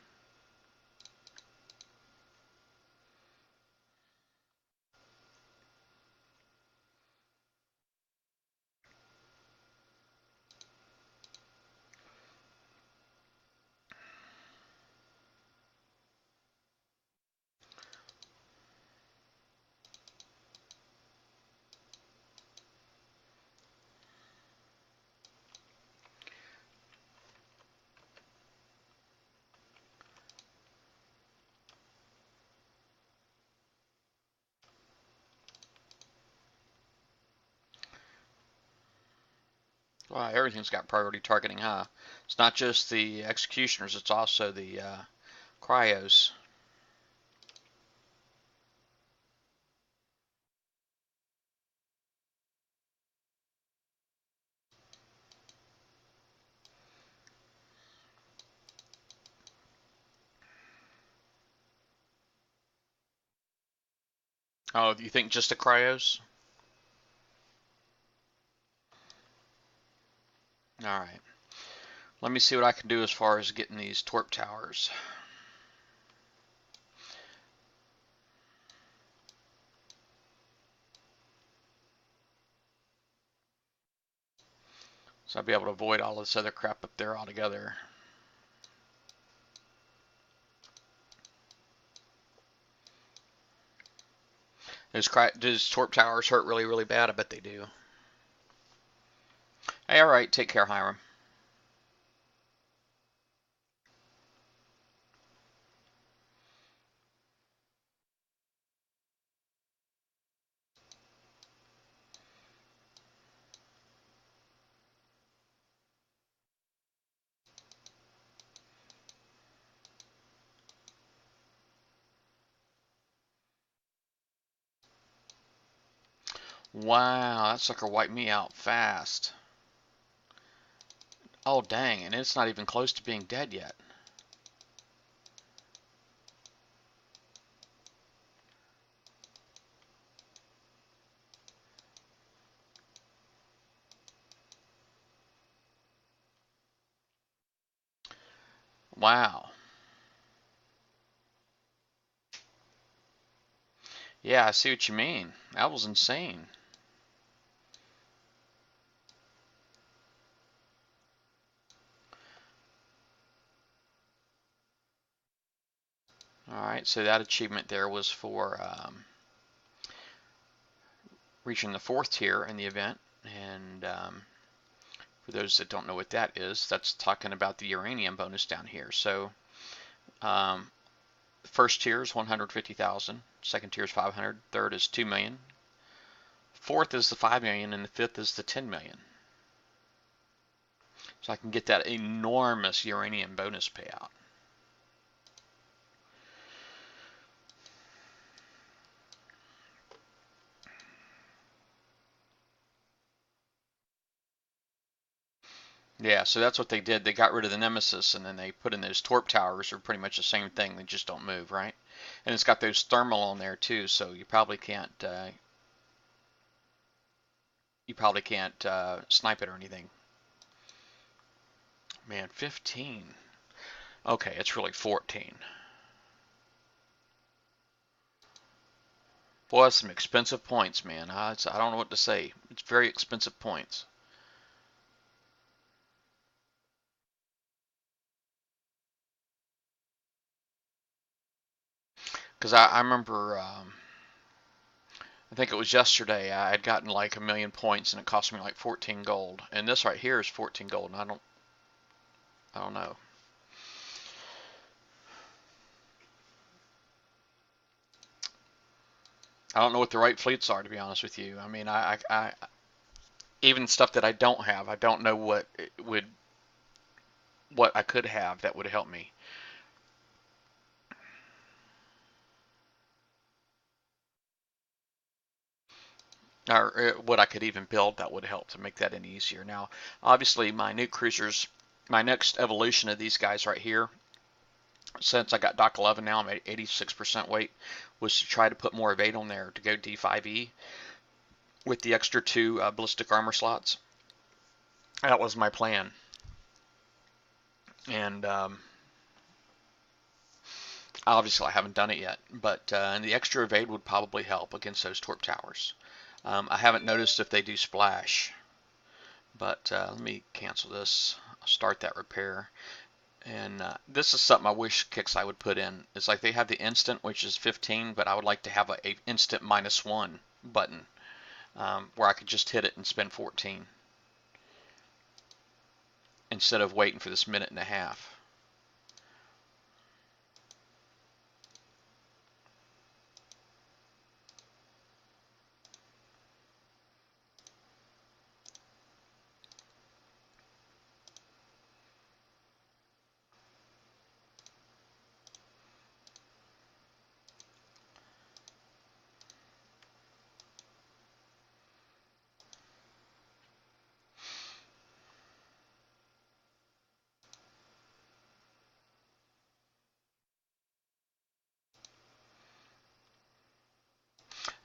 Wow, everything's got priority targeting, huh? It's not just the executioners, it's also the cryos. Oh, do you think just the cryos? Alright. Let me see what I can do as far as getting these torp towers. So I'll be able to avoid all this other crap up there altogether. Does torp towers hurt really, really bad? I bet they do. Hey, alright, take care, Hiram. Wow, that sucker wiped me out fast. Oh dang, and it's not even close to being dead yet. Wow. Yeah, I see what you mean. That was insane. Alright, so that achievement there was for reaching the 4th tier in the event. And for those that don't know what that is, that's talking about the uranium bonus down here. So um, first tier is 150,000, second tier is 500, third is 2 million, fourth is the 5 million, and the fifth is the 10 million. So I can get that enormous uranium bonus payout. Yeah, so that's what they did. They got rid of the Nemesis, and then they put in those torp towers. Are pretty much the same thing. They just don't move, right? And it's got those thermal on there too, so you probably can't snipe it or anything. Man, 15. Okay, it's really 14. Boy, that's some expensive points, man. I don't know what to say. It's very expensive points. Because I remember, I think it was yesterday, I had gotten like 1,000,000 points and it cost me like 14 gold. And this right here is 14 gold, and I don't know. I don't know what the right fleets are, to be honest with you. I mean, I even stuff that I don't have, I don't know what I could have that would help me. Or what I could even build that would help to make that any easier. Now, obviously, my nuke cruisers, my next evolution of these guys right here, since I got Dock 11 now, I'm at 86% weight, was to try to put more evade on there to go D5E with the extra 2 ballistic armor slots. That was my plan. And obviously, I haven't done it yet, but and the extra evade would probably help against those torp towers. I haven't noticed if they do splash, but let me cancel this. I'll start that repair. And this is something I wish Kixeye would put in. It's like they have the instant, which is 15, but I would like to have a instant -1 button where I could just hit it and spend 14 instead of waiting for this minute and a half.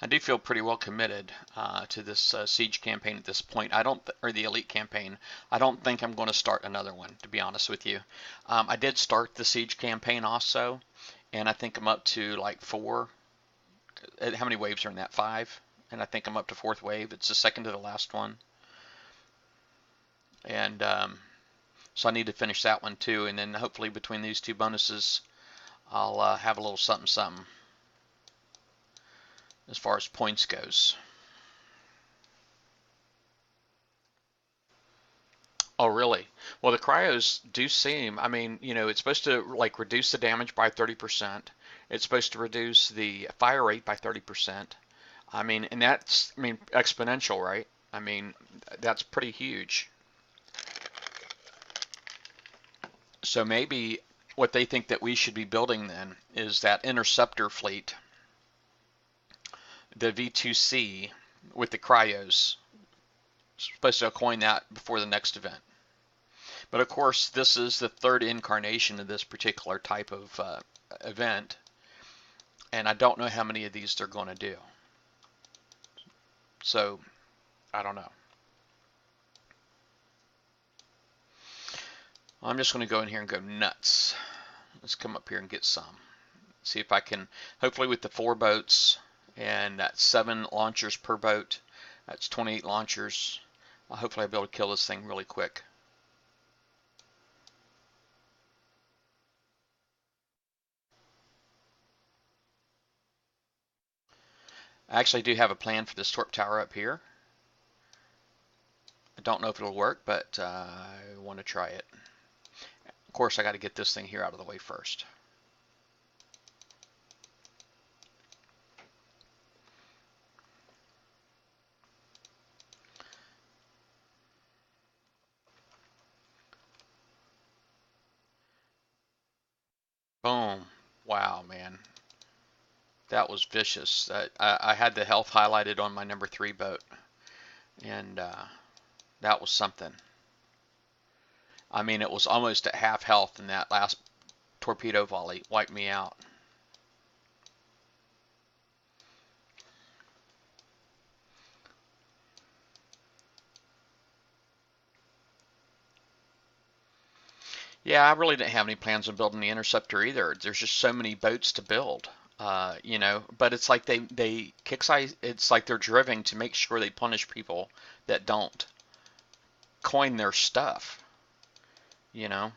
I do feel pretty well committed to this siege campaign at this point. Or the elite campaign. I don't think I'm going to start another one, to be honest with you. I did start the siege campaign also, and I think I'm up to like 4. How many waves are in that? 5, and I think I'm up to 4th wave. It's the second to the last one, and so I need to finish that one too. And then hopefully between these 2 bonuses, I'll have a little something something as far as points goes. Oh, really? Well, the cryos do seem, I mean, it's supposed to like reduce the damage by 30%. It's supposed to reduce the fire rate by 30%. I mean, and that's, exponential, right? I mean, that's pretty huge. So maybe what they think that we should be building then is that interceptor fleet, the V2C, with the cryos. Supposed to coin that before the next event. But of course, this is the third incarnation of this particular type of event, and I don't know how many of these they're going to do. So, I don't know. I'm just going to go in here and go nuts. Let's come up here and get some. See if I can, hopefully with the 4 boats and that's 7 launchers per boat, that's 28 launchers. Hopefully I'll be able to kill this thing really quick. I actually do have a plan for this torp tower up here. I don't know if it'll work, but I want to try it. Of course, I got to get this thing here out of the way first. Boom. Wow, man. That was vicious. I had the health highlighted on my number 3 boat, and that was something. I mean, it was almost at half health, and that last torpedo volley wiped me out. Yeah, I really didn't have any plans on building the interceptor either. There's just so many boats to build, you know. But it's like they PRICEis. It's like they're driven to make sure they punish people that don't coin their stuff, you know.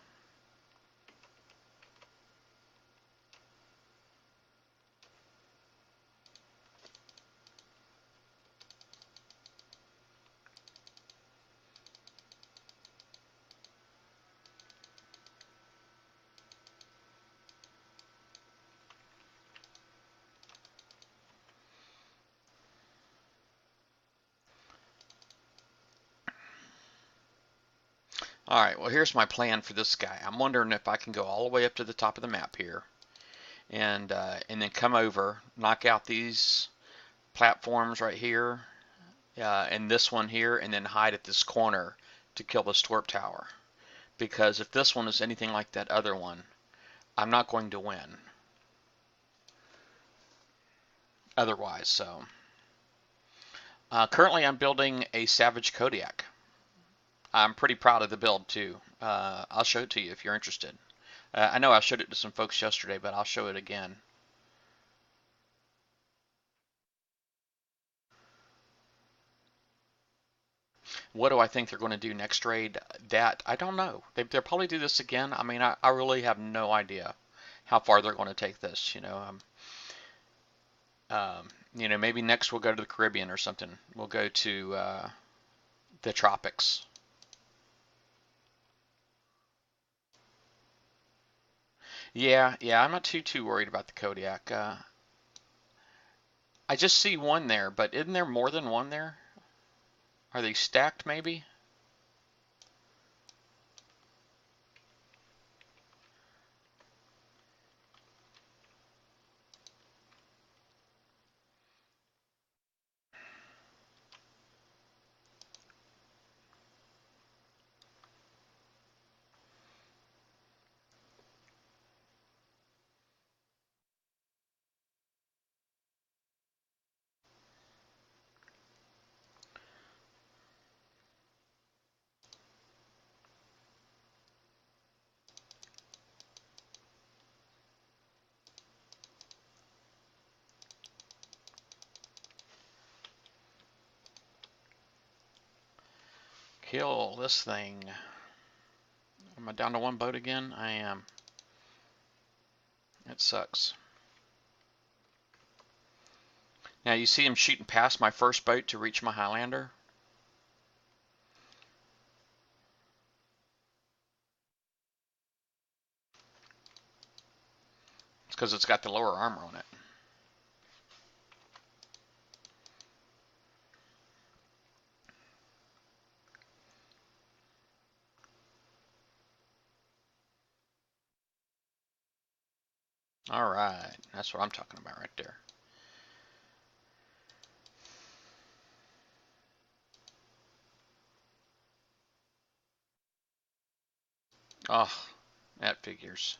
All right, well, here's my plan for this guy. I'm wondering if I can go all the way up to the top of the map here, and then come over, knock out these platforms right here, and this one here, and then hide at this corner to kill this torp tower. Because if this one is anything like that other one, I'm not going to win otherwise. So currently I'm building a Savage Kodiak. I'm pretty proud of the build too. I'll show it to you if you're interested. I know I showed it to some folks yesterday, but I'll show it again. What do I think they're going to do next raid? That I don't know. They'll probably do this again. I mean, I really have no idea how far they're going to take this. You know, maybe next we'll go to the Caribbean or something. We'll go to the tropics. Yeah, I'm not too worried about the Kodiak. I just see one there, but isn't there more than one there? Are they stacked maybe? Kill this thing. Am I down to one boat again? I am. It sucks. Now you see him shooting past my first boat to reach my Highlander. It's because it's got the lower armor on it. All right, that's what I'm talking about right there. Oh, that figures.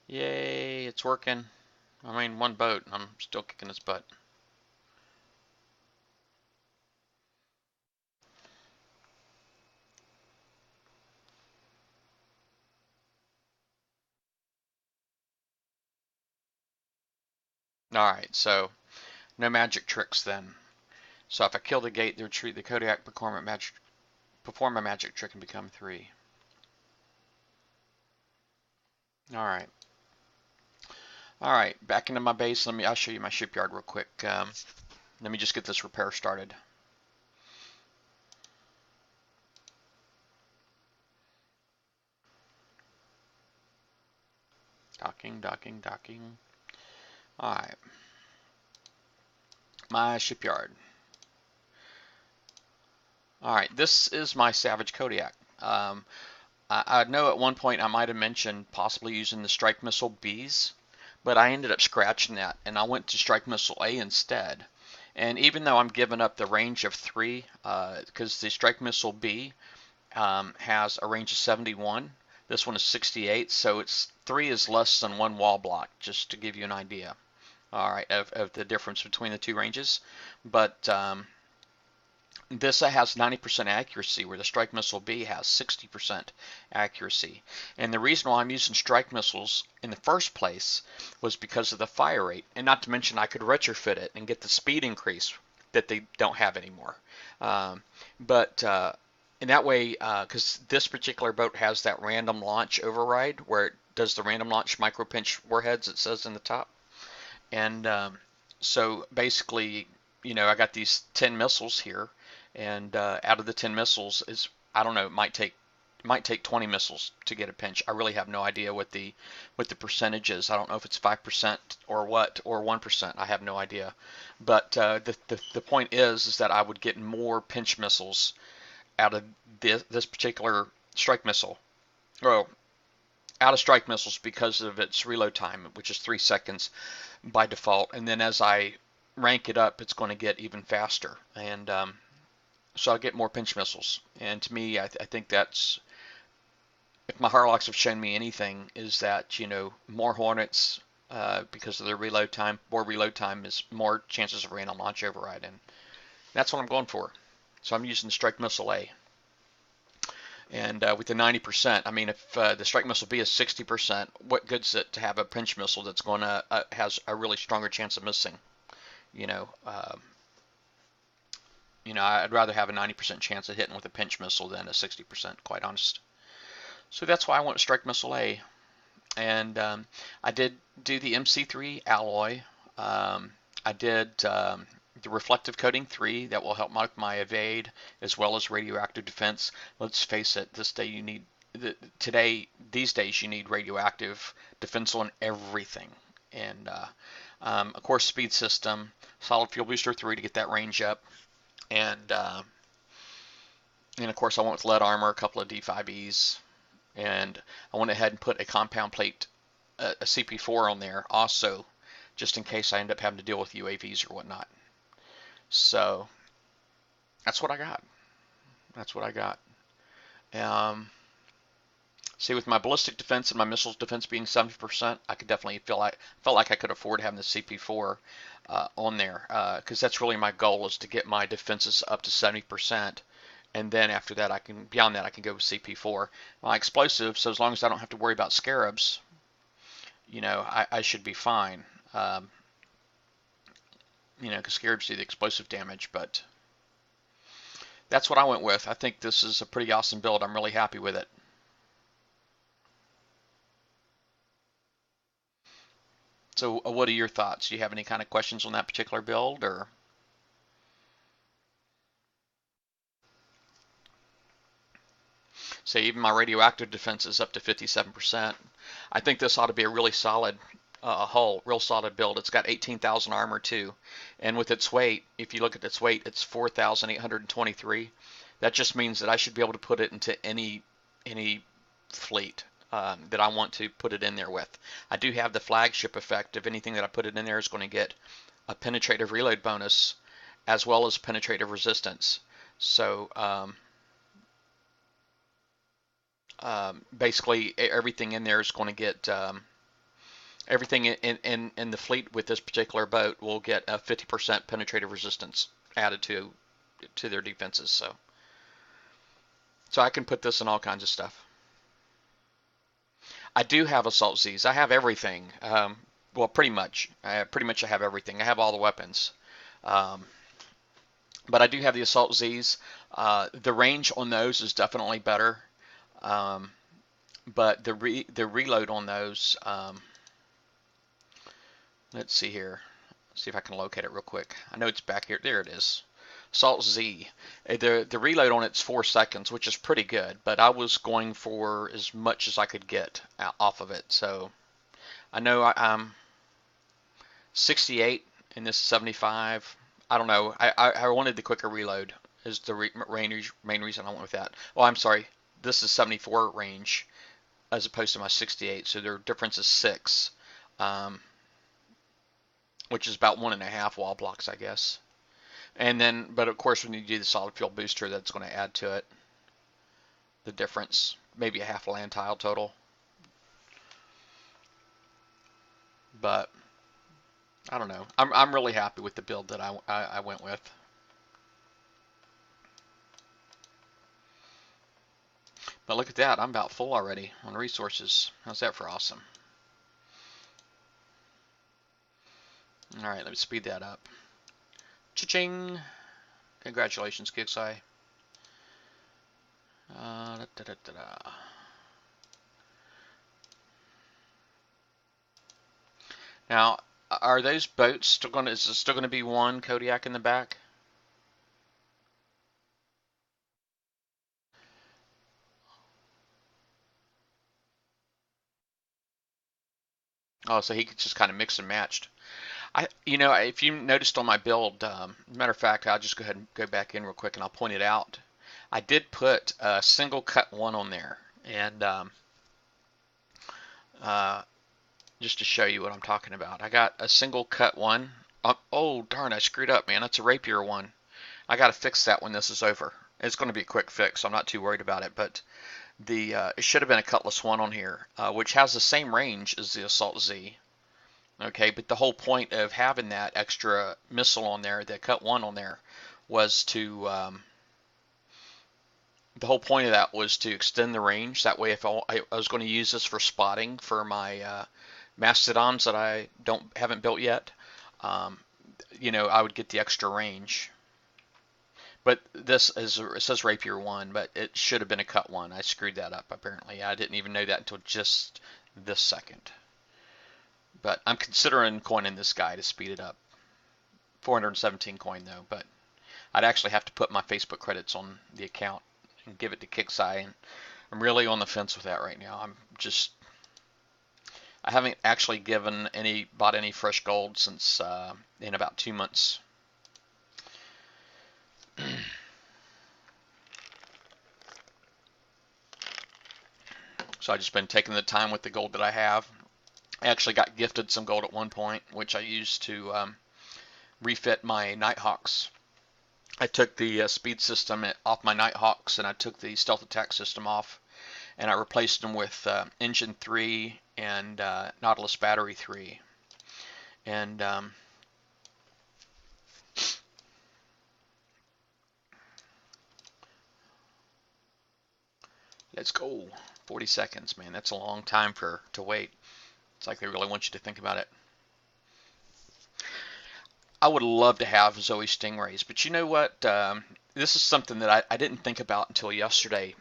Yay, it's working. I mean, one boat, I'm still kicking its butt. Alright, so no magic tricks then. So if I kill the gate, they retreat the Kodiak, perform a magic trick and become 3. Alright. Alright, back into my base. I'll show you my shipyard real quick. Let me just get this repair started. Docking, docking, docking. Alright. My shipyard. Alright, this is my Savage Kodiak. I know at one point I might have mentioned possibly using the Strike Missile Bs, but I ended up scratching that and I went to Strike Missile A instead. And even though I'm giving up the range of 3, because the Strike Missile B has a range of 71, this one is 68, so it's 3 is less than 1 wall block, just to give you an idea. All right, of the difference between the 2 ranges. But this has 90% accuracy, where the Strike Missile B has 60% accuracy. And the reason why I'm using strike missiles in the first place was because of the fire rate, and not to mention I could retrofit it and get the speed increase that they don't have anymore. But in that way, because this particular boat has that random launch override where it does the random launch micro pinch warheads, it says in the top. And so basically, I got these 10 missiles here, and out of the 10 missiles is, I don't know, it might take 20 missiles to get a pinch. I really have no idea what the percentage is. I don't know if it's 5% or what, or 1%. I have no idea. But the point is that I would get more pinch missiles out of this particular strike missile. Well, out of strike missiles because of its reload time, which is 3 seconds by default. And then as I rank it up, it's going to get even faster. And so I'll get more pinch missiles. And to me, I think that's, if my Harlocks have shown me anything, is that, more Hornets, because of their reload time, more reload time is more chances of random launch override. And that's what I'm going for. So I'm using the Strike Missile A. And with the 90%, I mean, if the Strike Missile B is 60%, what good's it to have a pinch missile that's going to has a really stronger chance of missing? I'd rather have a 90% chance of hitting with a pinch missile than a 60%, quite honest. So that's why I went Strike Missile A. And I did do the MC3 alloy. I did the reflective coating 3 that will help my evade as well as radioactive defense. Let's face it, these days you need radioactive defense on everything. And of course, speed system, solid fuel booster 3 to get that range up. And of course I went with lead armor, a couple of D5Es, and I went ahead and put a compound plate, a CP4 on there also, just in case I end up having to deal with UAVs or whatnot. So that's what I got. See, with my ballistic defense and my missiles defense being 70%, I could definitely felt like I could afford having the CP4 on there, because that's really my goal, is to get my defenses up to 70%, and then after that, beyond that, I can go with CP4. My explosive, so as long as I don't have to worry about scarabs, I should be fine. Because scarabs do the explosive damage, but That's what I went with. I think this is a pretty awesome build. I'm really happy with it. So what are your thoughts? Do you have any kind of questions on that particular build, or? Say even my radioactive defense is up to 57%. I think this ought to be a really solid hull, real solid build. It's got 18,000 armor too, and with its weight, if you look at its weight, it's 4,823. That just means that I should be able to put it into any fleet that I want to put it in there with. I do have the flagship effect. If anything that I put it in there is going to get a penetrative reload bonus as well as penetrative resistance. So basically everything in there is going to get everything in the fleet with this particular boat will get a 50% penetrative resistance added to their defenses. So I can put this in all kinds of stuff. I do have Assault Z's. I have everything. Well, pretty much. I have everything. I have all the weapons. But I do have the Assault Z's. The range on those is definitely better. But the reload on those, let's see here. Let's see if I can locate it real quick. I know it's back here. There it is. Assault Z. The reload on it's 4 seconds, which is pretty good. But I was going for as much as I could get off of it. So I know I'm 68 and this is 75. I don't know. I wanted the quicker reload is the main reason I went with that. Oh, I'm sorry. This is 74 range as opposed to my 68, so their difference is 6, which is about 1.5 wall blocks, I guess. And then, but of course, when you do the solid fuel booster, that's going to add to it the difference, maybe a half land tile total. But I don't know. I'm really happy with the build that I went with. But look at that, I'm about full already on resources. How's that for awesome? Alright, let me speed that up. Cha-ching! Congratulations, Gixi. Now, are those boats still going to, is there still going to be one Kodiak in the back? Oh, so he could just kind of mix and matched. If you noticed on my build, matter of fact, I'll just go ahead and go back in real quick and I'll point it out. I did put a single cut one on there, and just to show you what I'm talking about. I got a single cut one. Oh, darn, I screwed up, man. That's a rapier one. I got to fix that when this is over. It's going to be a quick fix, so I'm not too worried about it, but it should have been a Cutlass 1 on here, which has the same range as the Assault Z. Okay, but the whole point of having that extra missile on there, that Cut 1 on there, was to the whole point of that was to extend the range. That way, if I was going to use this for spotting for my Mastodons that I haven't built yet, I would get the extra range. But this is, it says Rapier 1, but it should have been a Cut 1. I screwed that up, apparently. I didn't even know that until just this second. But I'm considering coining this guy to speed it up. 417 coin, though, but I'd actually have to put my Facebook credits on the account and give it to Kixi, and I'm really on the fence with that right now. I haven't actually bought any fresh gold since in about 2 months. So I've just been taking the time with the gold that I have. I actually got gifted some gold at one point, which I used to refit my Nighthawks. I took the speed system off my Nighthawks, and I took the stealth attack system off, and I replaced them with Engine 3 and Nautilus Battery 3. And let's go. 40 seconds, man. That's a long time to wait. It's like they really want you to think about it. I would love to have Zoe Stingrays, but you know what? this is something that I didn't think about until yesterday.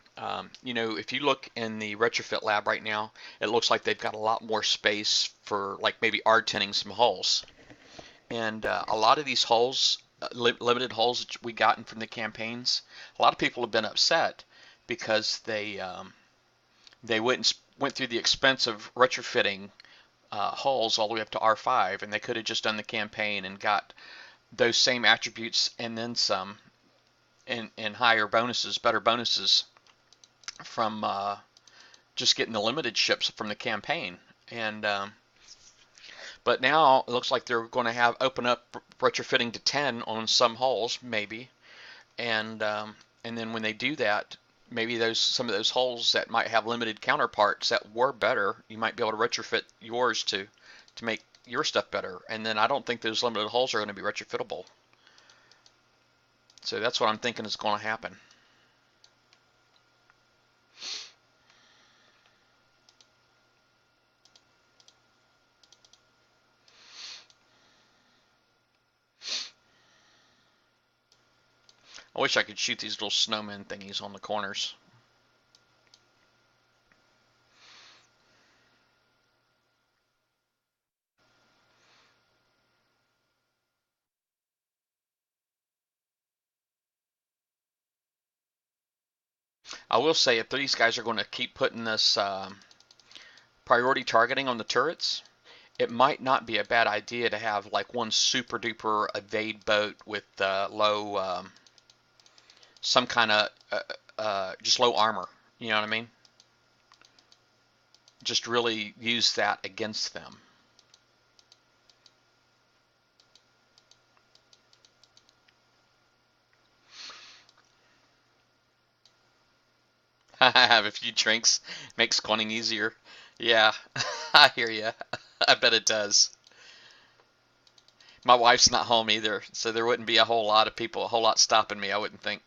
You know, if you look in the retrofit lab right now, it looks like they've got a lot more space for like maybe R10ing some hulls. And a lot of these hulls, limited hulls that we gotten from the campaigns, a lot of people have been upset because they went through the expense of retrofitting hulls all the way up to R5, and they could have just done the campaign and got those same attributes and then some, and higher bonuses, better bonuses from just getting the limited ships from the campaign. And but now it looks like they're going to have open up retrofitting to 10 on some hulls, maybe, and then when they do that, maybe some of those hulls that might have limited counterparts that were better, you might be able to retrofit yours to make your stuff better. And then I don't think those limited hulls are going to be retrofitable. So that's what I'm thinking is going to happen. I wish I could shoot these little snowman thingies on the corners. I will say, if these guys are going to keep putting this priority targeting on the turrets, it might not be a bad idea to have like one super duper evade boat with low, some kind of just low armor. You know what I mean? Just really use that against them. Have a few drinks makes coining easier. Yeah, I hear you. I bet it does. My wife's not home either, so there wouldn't be a whole lot of people, a whole lot stopping me, I wouldn't think.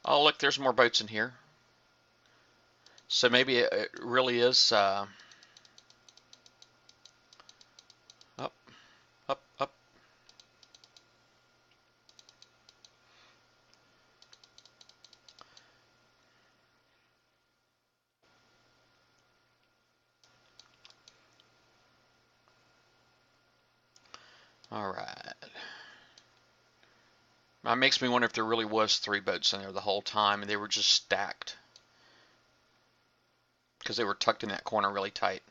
Oh, look, there's more boats in here. So maybe it really is up, up, up. All right. That makes me wonder if there really was 3 boats in there the whole time and they were just stacked because they were tucked in that corner really tight.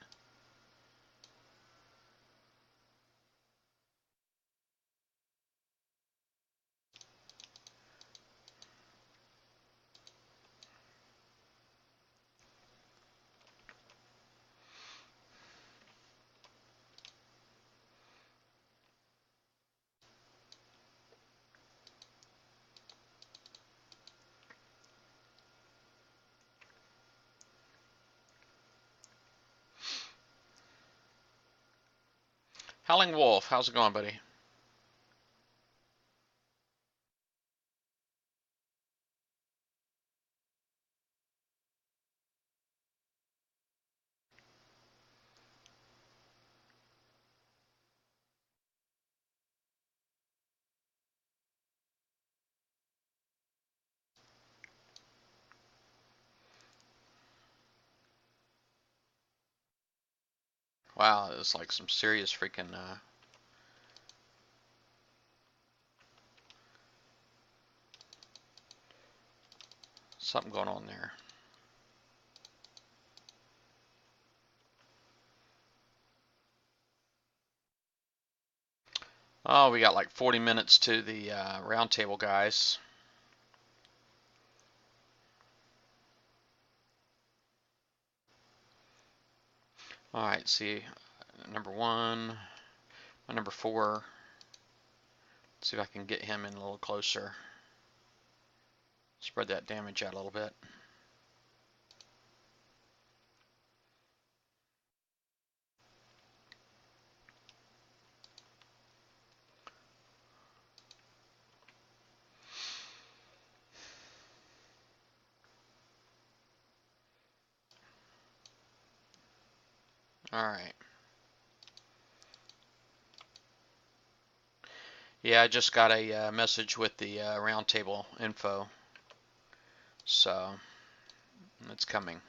Howling Wolf, how's it going, buddy? Wow, it's like some serious freaking something going on there. Oh, we got like 40 minutes to the round table, guys. All right, see, number 1, my number 4. Let's see if I can get him in a little closer. Spread that damage out a little bit. All right. Yeah, I just got a message with the roundtable info, so it's coming.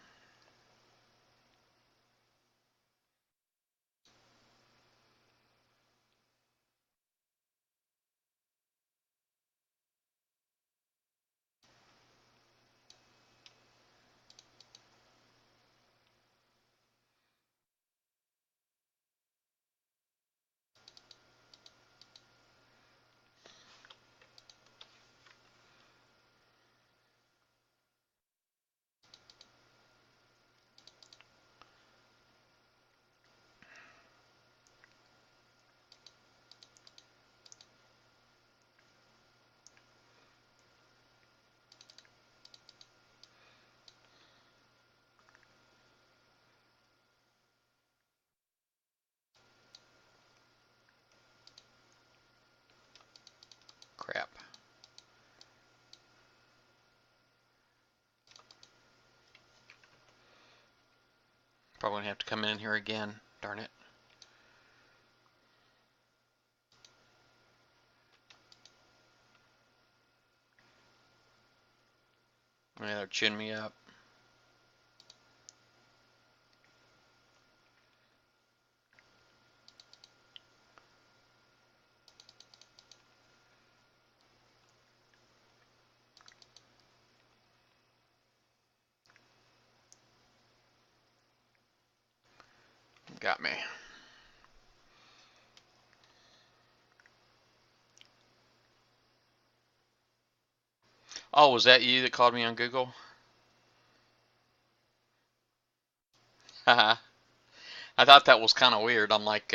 Crap. Probably gonna have to come in here again. Darn it. Yeah, they're chewing me up. Got me. Oh, was that you that called me on Google? Haha. I thought that was kind of weird. I'm like,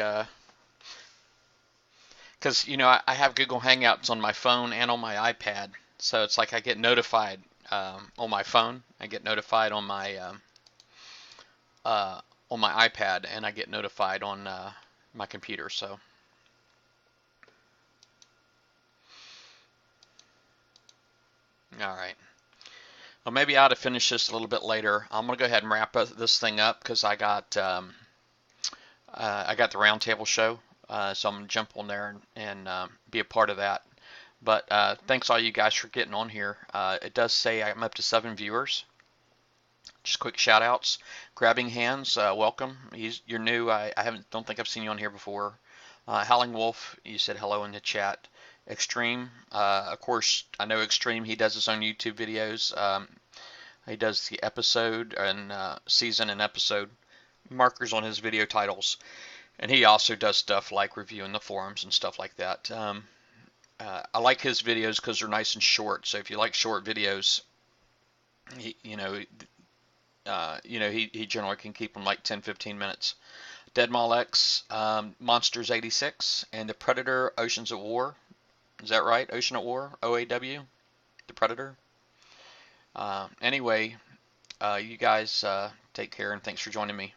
because I have Google Hangouts on my phone and on my iPad, so it's like I get notified on my phone. I get notified on my iPad, and I get notified on my computer. So, all right. Well, maybe I ought to finish this a little bit later. I'm gonna go ahead and wrap this thing up because I got the roundtable show, so I'm gonna jump on there and be a part of that. But thanks all you guys for getting on here. It does say I'm up to 7 viewers. Just quick shout outs. Grabbing Hands, welcome. You're new. I don't think I've seen you on here before. Howling Wolf, you said hello in the chat. Extreme, of course, I know Extreme. He does his own YouTube videos. He does the episode and season and episode markers on his video titles, and he also does stuff like reviewing the forums and stuff like that. I like his videos because they're nice and short. So if you like short videos, he, he generally can keep them like 10-15 minutes. Deadmall X, Monsters 86, and the Predator Oceans at War. Is that right? Ocean at War, OAW, the Predator. Anyway, you guys take care and thanks for joining me.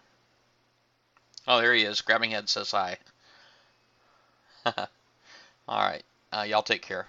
Oh, there he is. Grabbing Head says hi. All right. Y'all take care.